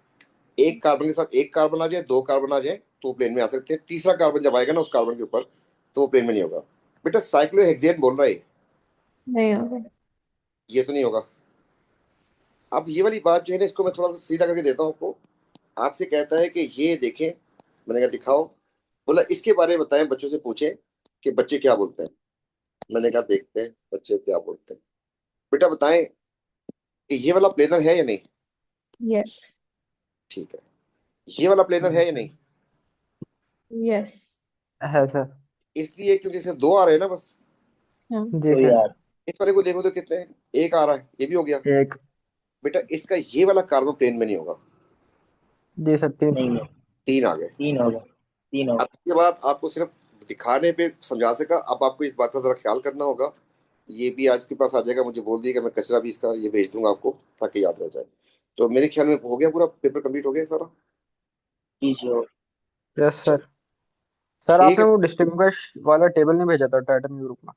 एक कार्बन के साथ एक कार्बन आ जाए, 2 कार्बन आ जाए, तो प्लेन में आ सकते हैं। तीसरा कार्बन जब आएगा ना उस कार्बन के ऊपर, तो वो प्लेन में नहीं होगा। बेटा साइक्लोहेक्सेन बोल रहा है, नहीं होगा। ये तो नहीं होगा। अब ये वाली बात जो है ना, इसको मैं थोड़ा सा सीधा करके देता हूँ आपको। आपसे कहता है कि ये देखें, मैंने कहा दिखाओ। बोला इसके बारे में बताएं, बच्चों से पूछें कि बच्चे क्या बोलते हैं। मैंने कहा देखते हैं बच्चे क्या बोलते हैं। बेटा बताएं कि ये वाला प्लेनर है या नहीं। यस। ठीक है, ये वाला प्लेनर है या नहीं। यस। है सर। इसलिए क्योंकि इसमें 2 आ रहे हैं ना बस। हाँ। जी 2 सर। यार। इस वाले को देखो तो कितने हैं, एक आ रहा है, ये भी हो गया। एक। बेटा इसका ये वाला कार्बन प्लेन में नहीं होगा। जी सर 3। नहीं है। 3 आ गए। 3 होगा। 3 अब होगा। इसके बाद आपको सिर्फ दिखाने पे समझा सका, अब आपको इस बात का जरा ख्याल करना होगा। ये भी आज के पास आ जाएगा, मुझे बोल दिया कि मैं कचरा भी इसका ये भेज दूंगा आपको, ताकि याद रह जाए। तो मेरे ख्याल में हो गया, पूरा पेपर कंप्लीट हो गया सारा। जी जी हो। यस चल, सर। सर ठीक आपने है। वो डिस्टिंग्विश वाला टेबल नहीं भेजा था टाइटन ग्रुप में।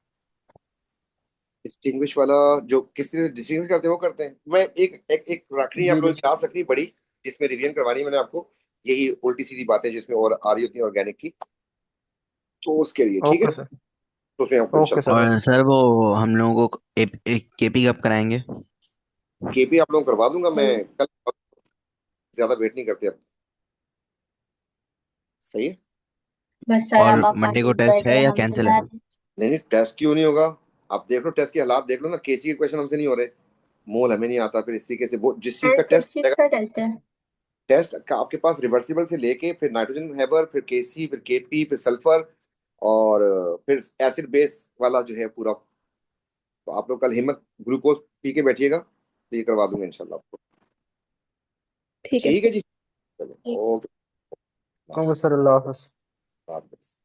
डिस्टिंग्विश वाला, जो किस तरह डिस्टिंग्विश करते हैं वो करते हैं। मैं एक रखनी है आप जी लोगों जी। की क्लास रखनी बड़ी, जिसमें रिवीजन करवानी है मैंने आपको। यही उल्टी सीधी बातें जिसमें और आ रही होती है ऑर्गेनिक की, तो उसके लिए ठीक है। Okay sir. तो उसमें आपको ओके इंशाल्लाह। सर। और सर वो हम लोगों को केपी कब कराएंगे? केपी आप लोगों को करवा दूंगा मैं हेलो। कल। ज्यादा वेट नहीं करते अब। सही है। बस सर और अब आप मंडे आके को टेस्ट बैठे है या हम कैंसिल है? तैयार हैं। नहीं नहीं, टेस्ट क्यों नहीं होगा। आप देख लो टेस्ट के हालात देख लो ना, केसी के क्वेश्चन हमसे नहीं हो रहे, मोल हमें नहीं आता, फिर इस तरीके से वो जिस चीज अरे का किस टेस्ट चीज का टेस्ट है? टेस्ट का आपके पास रिवर्सिबल से लेके फिर नाइट्रोजन हैबर, फिर केसी, फिर केपी, फिर सल्फर, और फिर एसिड बेस वाला जो है पूरा। तो आप लोग कल हिम्मत ग्लूकोज पी के बैठिएगा, तो ये करवा दूंगा इंशाल्लाह आपको। ठीक है ठीक है सर। जी, चलो ठीक। ओके। ओके सर अल्लाह हाफिज। हाफिज।